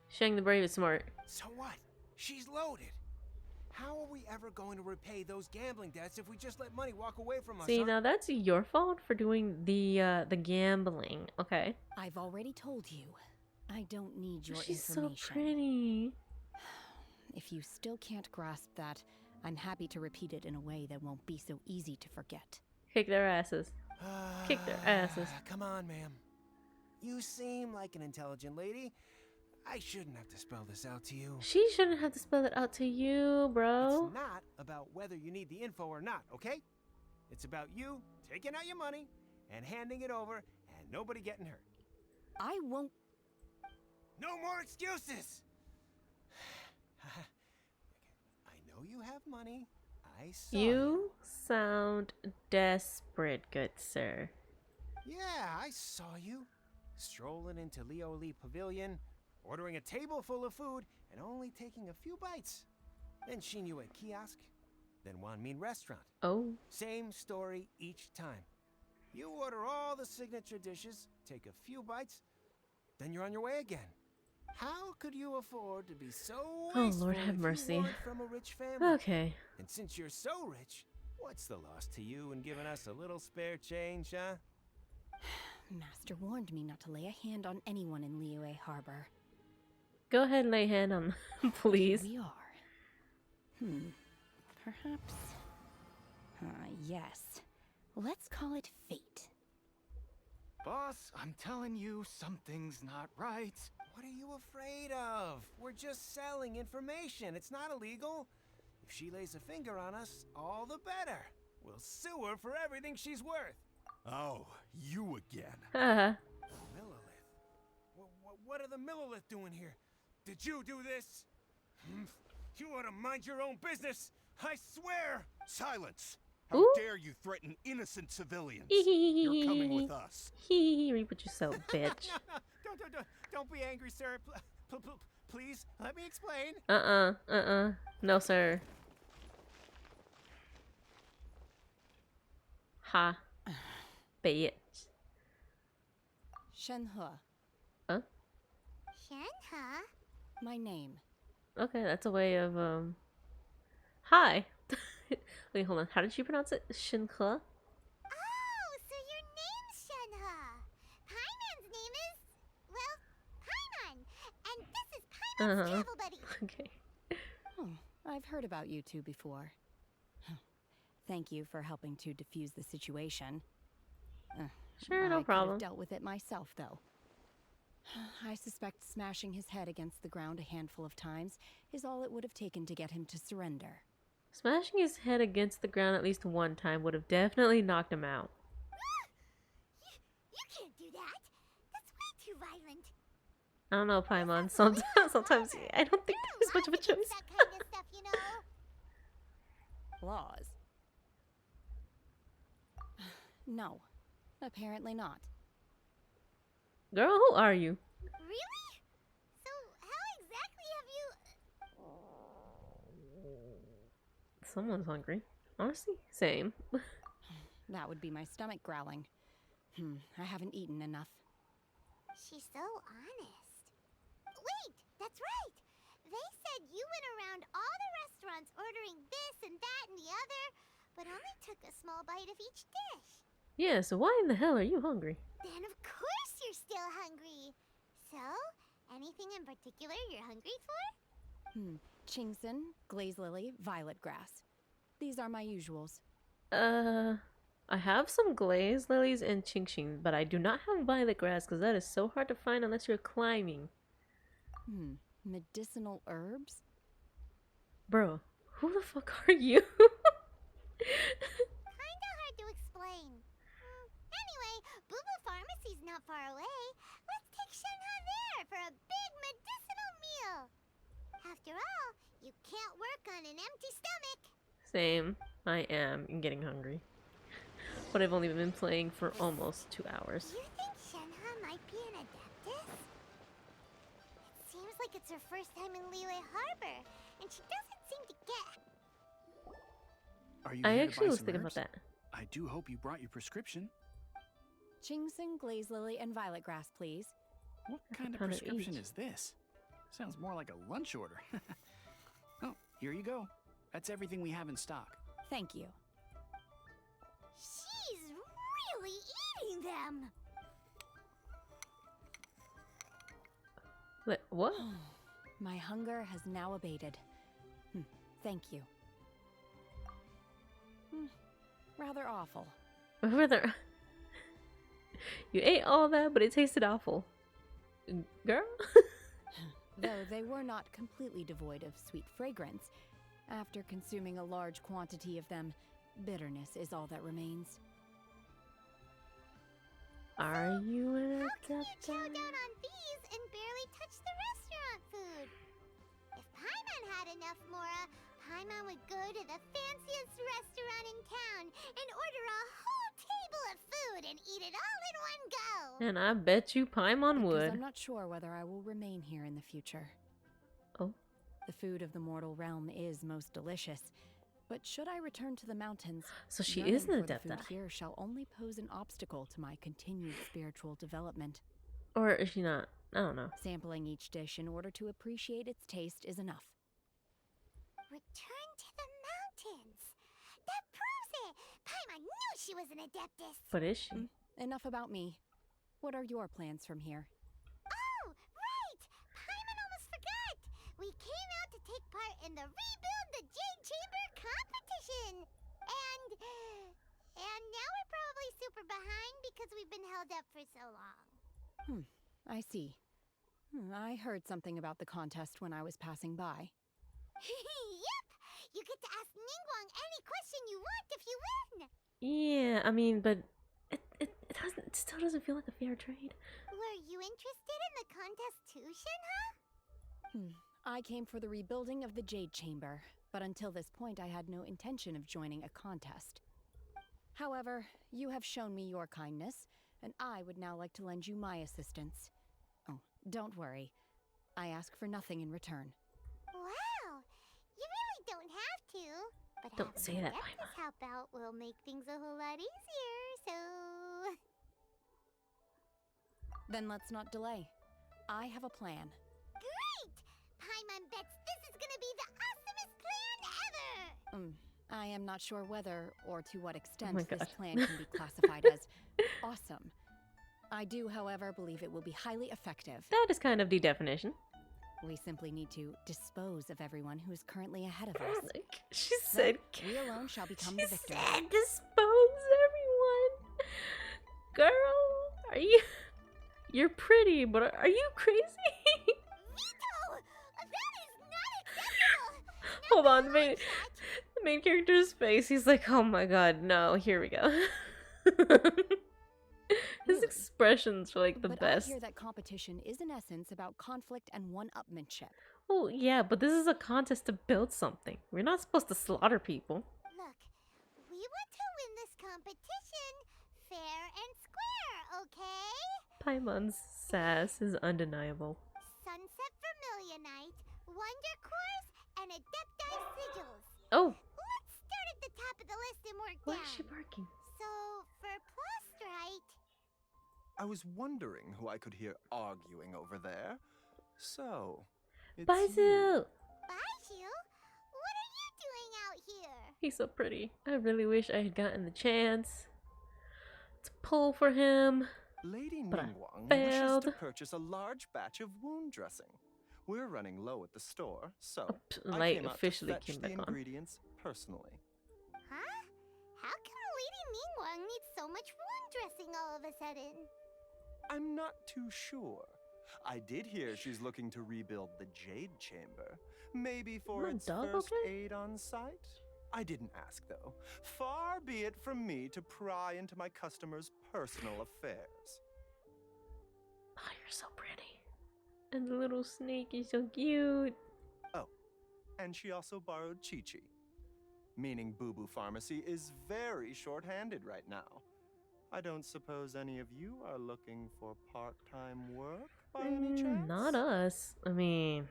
Shang the Brave is smart. So what? She's loaded. How are we ever going to repay those gambling debts if we just let money walk away from us? See, huh? now that's your fault for doing the gambling. Okay. I've already told you. I don't need your She's information. so pretty. If you still can't grasp that, I'm happy to repeat it in a way that won't be so easy to forget. Kick their asses. Kick their asses. Come on, ma'am. You seem like an intelligent lady. I shouldn't have to spell this out to you. She shouldn't have to spell it out to you, bro. It's not about whether you need the info or not, okay? It's about you taking out your money and handing it over and nobody getting hurt. I won't. No more excuses! I know you have money. I saw You sound desperate, good sir. Yeah, I saw you. strolling into Lioli Pavilion, ordering a table full of food, and only taking a few bites. Then Shinyu at kiosk, then Wanmin restaurant. Oh. Same story each time. You order all the signature dishes, take a few bites, then you're on your way again. How could you afford to be so wasteful Lord have mercy. if you weren't from a rich family? Okay. And since you're so rich, what's the loss to you in giving us a little spare change, huh? Master warned me not to lay a hand on anyone in Liyue Harbor. Go ahead and lay a hand on them, please. Here we are. Perhaps. Yes. Let's call it fate. Boss, I'm telling you, something's not right. What are you afraid of? We're just selling information. It's not illegal. If she lays a finger on us, all the better. We'll sue her for everything she's worth. Oh, you again. Millilith? What are the Millilith doing here? Did you do this? You ought to mind your own business. I swear. Silence. How dare you threaten innocent civilians? You're coming with us. Reap what you sow, bitch. No, don't be angry, sir. Please, let me explain. No, sir. Ha. Bitch. Shenhe. Huh? Shenhe? My name. Okay, that's a way of, Hi. Wait, hold on. How did she pronounce it? Shenhe? Oh, so your name's Shenhe. Paimon's name is, well, Paimon. And this is Paimon's travel buddy. Okay. Oh, I've heard about you two before. Thank you for helping to defuse the situation. Sure, no I problem. could have dealt with it myself, though. I suspect smashing his head against the ground a handful of times is all it would have taken to get him to surrender. Smashing his head against the ground at least one time would have definitely knocked him out. You can't do that. That's way too violent. I don't know, Paimon. Sometimes I don't think there's much of a choice. That kind of stuff, you know. Laws? No, apparently not. Girl, who are you? Really? So how exactly have you... Someone's hungry. Honestly, same. That would be my stomach growling. I haven't eaten enough. She's so honest. Wait, that's right. They said you went around all the restaurants ordering this and that and the other, but only took a small bite of each dish. Yeah, so why in the hell are you hungry? Then of course you're still hungry. So, anything in particular you're hungry for? Chingson, glaze lily, violet grass. These are my usuals. I have some glaze lilies and chingxing, but I do not have violet grass because that is so hard to find unless you're climbing. Medicinal herbs? Bro, who the fuck are you? Kinda hard to explain. Anyway, Boo Pharmacy's not far away. Let's take Shenhe there for a big medicinal meal. After all, you can't work on an empty stomach. Same. I am getting hungry. But I've only been playing for almost 2 hours. Do you think Shenhe might be an adeptus? It seems like it's her first time in Liyue Harbor, and she doesn't seem to get... Are you I here to actually buy was some thinking herbs? about that. I do hope you brought your prescription. Chingson, glaze lily, and violet grass, please. What kind of pound of prescription each. is this? Sounds more like a lunch order. Oh, here you go. That's everything we have in stock. Thank you. She's really eating them! Wait, what? My hunger has now abated. Thank you. Rather awful. Rather. You ate all that, but it tasted awful. Girl? Though they were not completely devoid of sweet fragrance. After consuming a large quantity of them, bitterness is all that remains. Are you an How can you adeptus? chow down on these and barely touch the restaurant food? If Paimon had enough Mora, Paimon would go to the fanciest restaurant in town and order a whole table of food and eat it all in one go. And I bet you Paimon because would. I'm not sure whether I will remain here in the future. Oh. The food of the mortal realm is most delicious, but should I return to the mountains, So she yearning is an for the food Adepti. here shall only pose an obstacle to my continued spiritual development. Or is she not? I don't know. Sampling each dish in order to appreciate its taste is enough. Return to the mountains. That proves it. Paimon knew she was an Adeptus. But is she? Enough about me. What are your plans from here? Oh, right! Paimon almost forgot. We came out to take part in the Rebuild the Jade Chamber competition. And now we're probably super behind because we've been held up for so long. I see. I heard something about the contest when I was passing by. Yep! You get to ask Ningguang any question you want if you win! Yeah, I mean, but it still doesn't feel like a fair trade. Were you interested in the contest too, Shenhe? I came for the rebuilding of the Jade Chamber, but until this point I had no intention of joining a contest. However, you have shown me your kindness, and I would now like to lend you my assistance. Oh, don't worry. I ask for nothing in return. Wow! You really don't have to. But Don't say that, Paimon. Help out will make things a whole lot easier, so... Then let's not delay. I have a plan. Great! Paimon bets this is gonna be the awesomest plan ever! I am not sure whether or to what extent my this God. plan can be classified as awesome. I do, however, believe it will be highly effective. That is kind of the definition. We simply need to dispose of everyone who is currently ahead of us. She said, we alone shall become the victor. said dispose everyone. Girl, are you... You're pretty, but are you crazy? Vito! That is not acceptable! Hold on, the main character's face, he's like, oh my god, no, here we go. His expressions are like the best. I hear that competition is in essence about conflict and one-upmanship. Oh yeah, but this is a contest to build something. We're not supposed to slaughter people. Look, we want to win this competition fair and square, okay? Paimon's sass is undeniable. Sunset Vermilionite, Wonder Cores, and Adepti Sigils. Oh! Let's start at the top of the list and work Why down. is she barking? So, for Plostrite... I was wondering who I could hear arguing over there. So, it's Baizu! Baizu? What are you doing out here? He's so pretty. I really wish I had gotten the chance to pull for him. Lady But I Ningguang failed. wishes to purchase a large batch of wound dressing. We're running low at the store, so I Light came out officially to fetch came the back on. ingredients personally. Huh? How come Lady Ningguang needs so much wound dressing all of a sudden? I'm not too sure. I did hear she's looking to rebuild the Jade Chamber. Maybe for its first aid on site? I didn't ask, though. Far be it from me to pry into my customers' personal affairs. Oh, you're so pretty. And the little snake is so cute. Oh, and she also borrowed Chi-Chi. Meaning Boo Boo Pharmacy is very short-handed right now. I don't suppose any of you are looking for part-time work by any chance? Not us. I mean,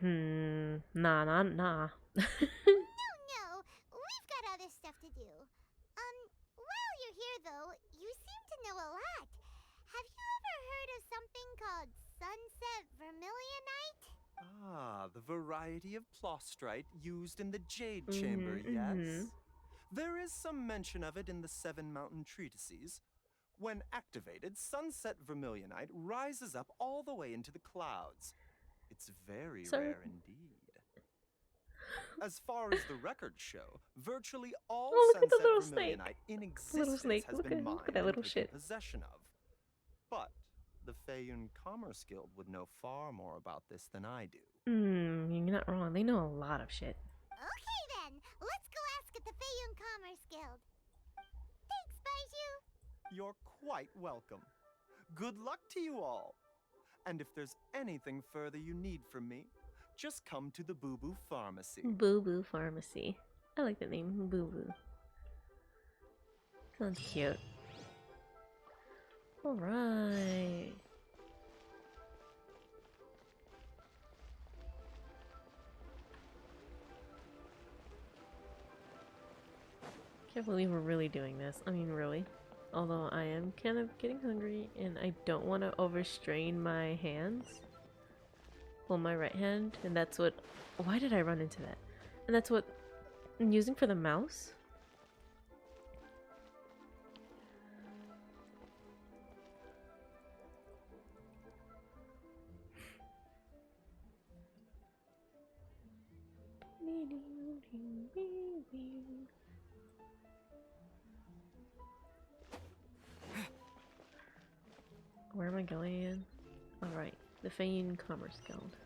nah. No, we've got other stuff to do. While you're here though, you seem to know a lot. Have you ever heard of something called Sunset Vermilionite? Ah, the variety of plostrite used in the Jade Chamber, yes? There is some mention of it in the Seven Mountain Treatises. When activated, Sunset Vermilionite rises up all the way into the clouds. It's very rare indeed. As far as the records show, virtually all Sunset Vermilionite in existence has been mined and taken possession of. But the Feiyun Commerce Guild would know far more about this than I do. You're not wrong. They know a lot of shit. Okay then, let's go ask at the Feiyun Commerce Guild. Thanks, Baizu. You're quite welcome. Good luck to you all. And if there's anything further you need from me, just come to the Boo Boo Pharmacy. Boo Boo Pharmacy. I like the name, Boo Boo. Sounds cute. Alright. Can't believe we're really doing this. I mean, really. Although I am kind of getting hungry and I don't want to overstrain my hands. Well, my right hand, and that's what... Why did I run into that? And that's what I'm using for the mouse? Where am I going? Alright, the Fane Commerce Guild.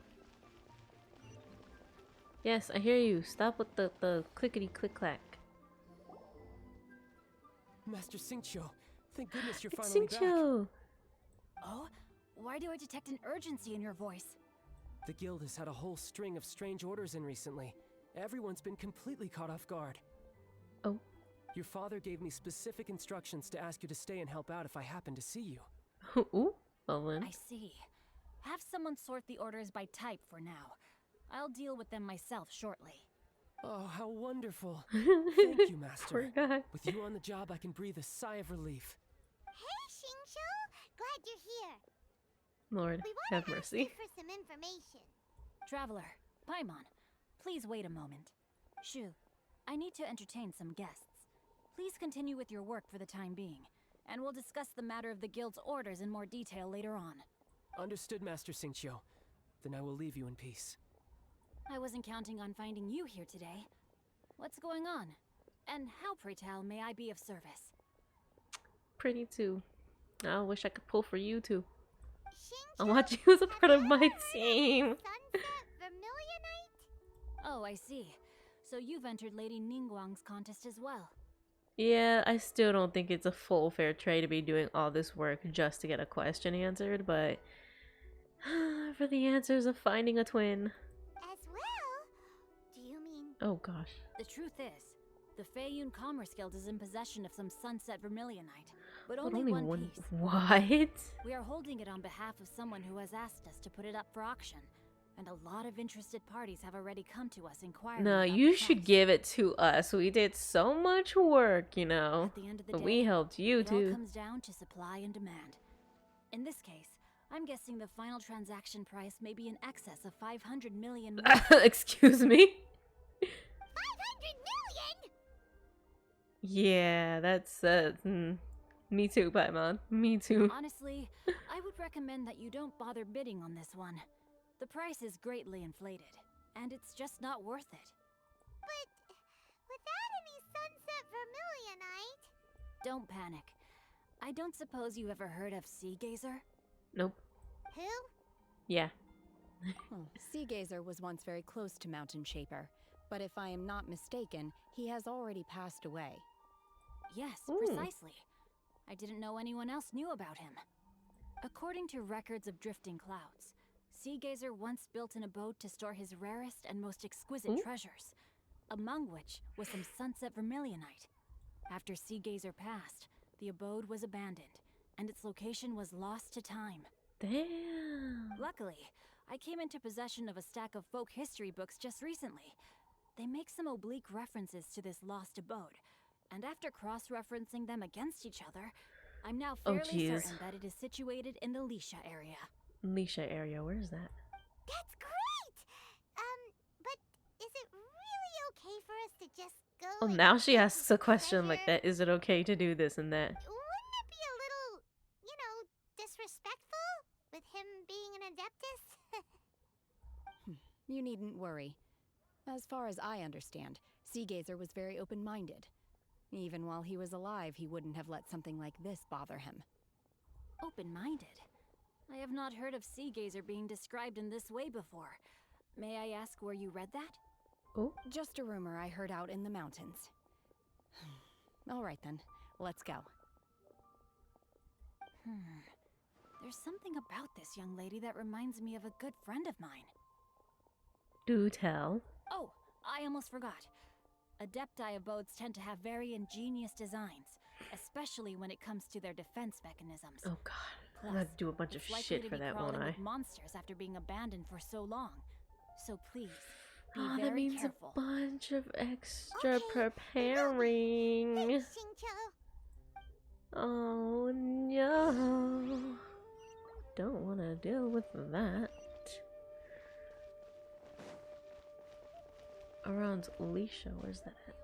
Yes, I hear you. Stop with the clickety click clack. Master Xingqiu, thank goodness you're It's finally back. Xingqiu! Oh? Why do I detect an urgency in your voice? The guild has had a whole string of strange orders in recently. Everyone's been completely caught off guard. Oh. Your father gave me specific instructions to ask you to stay and help out if I happen to see you. Ooh, well then. I see. Have someone sort the orders by type for now. I'll deal with them myself shortly. Oh, how wonderful. Thank you, Master. Poor guy. With you on the job, I can breathe a sigh of relief. Hey, Xingqiu! Glad you're here. Lord, have mercy. For some information. Traveler, Paimon, please wait a moment. Shu, I need to entertain some guests. Please continue with your work for the time being, and we'll discuss the matter of the guild's orders in more detail later on. Understood, Master Xingqiu. Then I will leave you in peace. I wasn't counting on finding you here today. What's going on? And how, pray tell, may I be of service? Pretty too. I wish I could pull for you too. I want you as a part of my team. Oh, I see. So you've entered Lady Ningguang's contest as well. Yeah, I still don't think it's a full fair trade to be doing all this work just to get a question answered, but for the answers of finding a twin. As well? Do you mean... Oh gosh. The truth is, the Feiyun Commerce Guild is in possession of some Sunset Vermilionite, but only one piece. What? We are holding it on behalf of someone who has asked us to put it up for auction, and a lot of interested parties have already come to us inquiring. No, about you the should price. give it to us. We did so much work, you know. At the end of the But day, we helped you it all too. comes down to supply and demand. In this case, I'm guessing the final transaction price may be in excess of 500 million. Excuse me? 500 million?! Yeah, that's me too, Paimon. Me too. Honestly, I would recommend that you don't bother bidding on this one. The price is greatly inflated, and it's just not worth it. But without any Sunset Vermilionite... Don't panic. I don't suppose you ever heard of Sea Gazer? Nope. Who? Yeah. Sea Gazer was once very close to Mountain Shaper, but if I am not mistaken, he has already passed away. Yes, Ooh. precisely. I didn't know anyone else knew about him. According to records of drifting clouds, Sea Gazer once built an abode to store his rarest and most exquisite treasures, among which was some Sunset Vermilionite. After Sea Gazer passed, the abode was abandoned, and its location was lost to time. Damn. Luckily, I came into possession of a stack of folk history books just recently. They make some oblique references to this lost abode, and after cross-referencing them against each other, I'm now fairly certain that it is situated in the Lisha area. Lisha area, where is that? That's great! But is it really okay for us to just go? Oh, now she asks a question like that. Is it okay to do this and that? Wouldn't it be a little, disrespectful with him being an Adeptus? You needn't worry. As far as I understand, Sea Gazer was very open-minded. Even while he was alive, he wouldn't have let something like this bother him. Open-minded? I have not heard of Sea Gazer being described in this way before. May I ask where you read that? Oh? Just a rumor I heard out in the mountains. All right then, let's go. There's something about this young lady that reminds me of a good friend of mine. Do tell. Oh, I almost forgot. Adepti abodes tend to have very ingenious designs, especially when it comes to their defense mechanisms. Oh god, I'm gonna have to do a bunch of shit for that, won't I? With monsters after being abandoned for so long. So please, Be Oh, that very means careful. a bunch of extra preparing. Shincho. Oh no. Don't want to deal with that. Around Alicia, where's that at?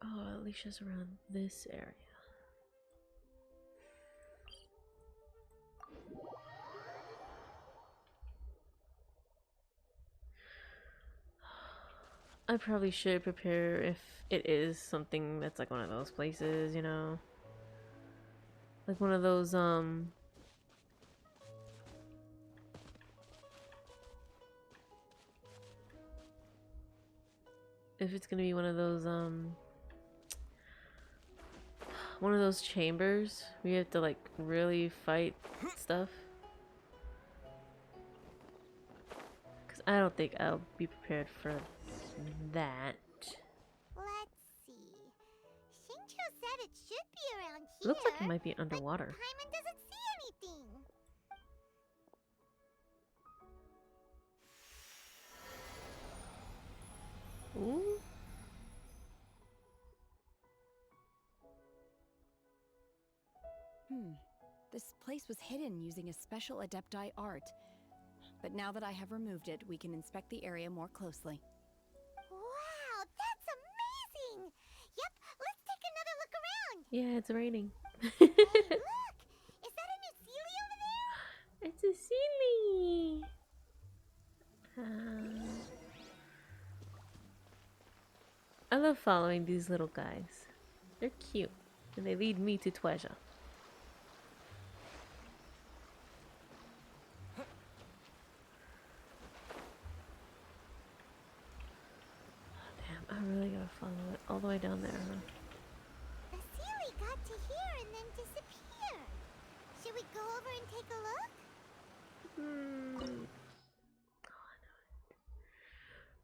Oh, Alicia's around this area. I probably should prepare if it is something that's like one of those places, you know? Like one of those, if it's gonna be one of those chambers where you have to like really fight stuff. Because I don't think I'll be prepared for that. Let's see. Shincho said it should be around It here. looks like it might be underwater. Paimon doesn't see anything. Ooh. This place was hidden using a special Adepti art. But now that I have removed it, we can inspect the area more closely. Wow, that's amazing! Yep, let's take another look around. Yeah, it's raining. Hey, look! Is that a new Sealy over there? It's a Sealy! I love following these little guys. They're cute, and they lead me to treasure. Damn, I really gotta follow it all the way down there, huh? The Sealy got to here and then disappeared. Should we go over and take a look? Oh, I know it.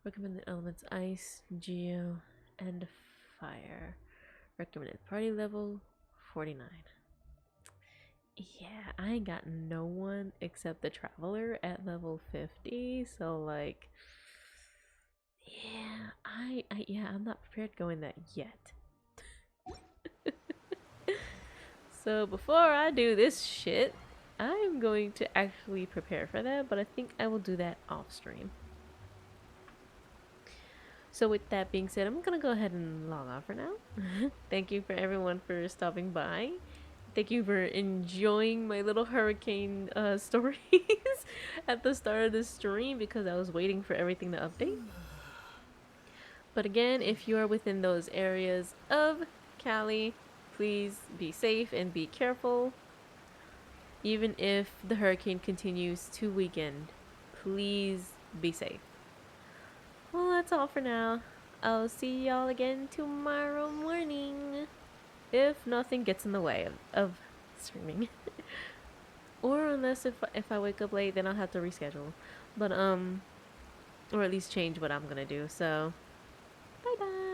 Recommended elements: ice, geo, and fire. Recommended party level 49. Yeah, I ain't got no one except the traveler at level 50, so like, yeah, I'm not prepared going that yet. So before I do this shit, I'm going to actually prepare for that, but I think I will do that off stream. So with that being said, I'm gonna go ahead and log off for now. Thank you for everyone for stopping by. Thank you for enjoying my little hurricane stories at the start of the stream because I was waiting for everything to update. But again, if you are within those areas of Cali, please be safe and be careful. Even if the hurricane continues to weaken, please be safe. Well, that's all for now. I'll see y'all again tomorrow morning. If nothing gets in the way of streaming. Or unless if I wake up late, then I'll have to reschedule. But, or at least change what I'm gonna do. So, bye-bye.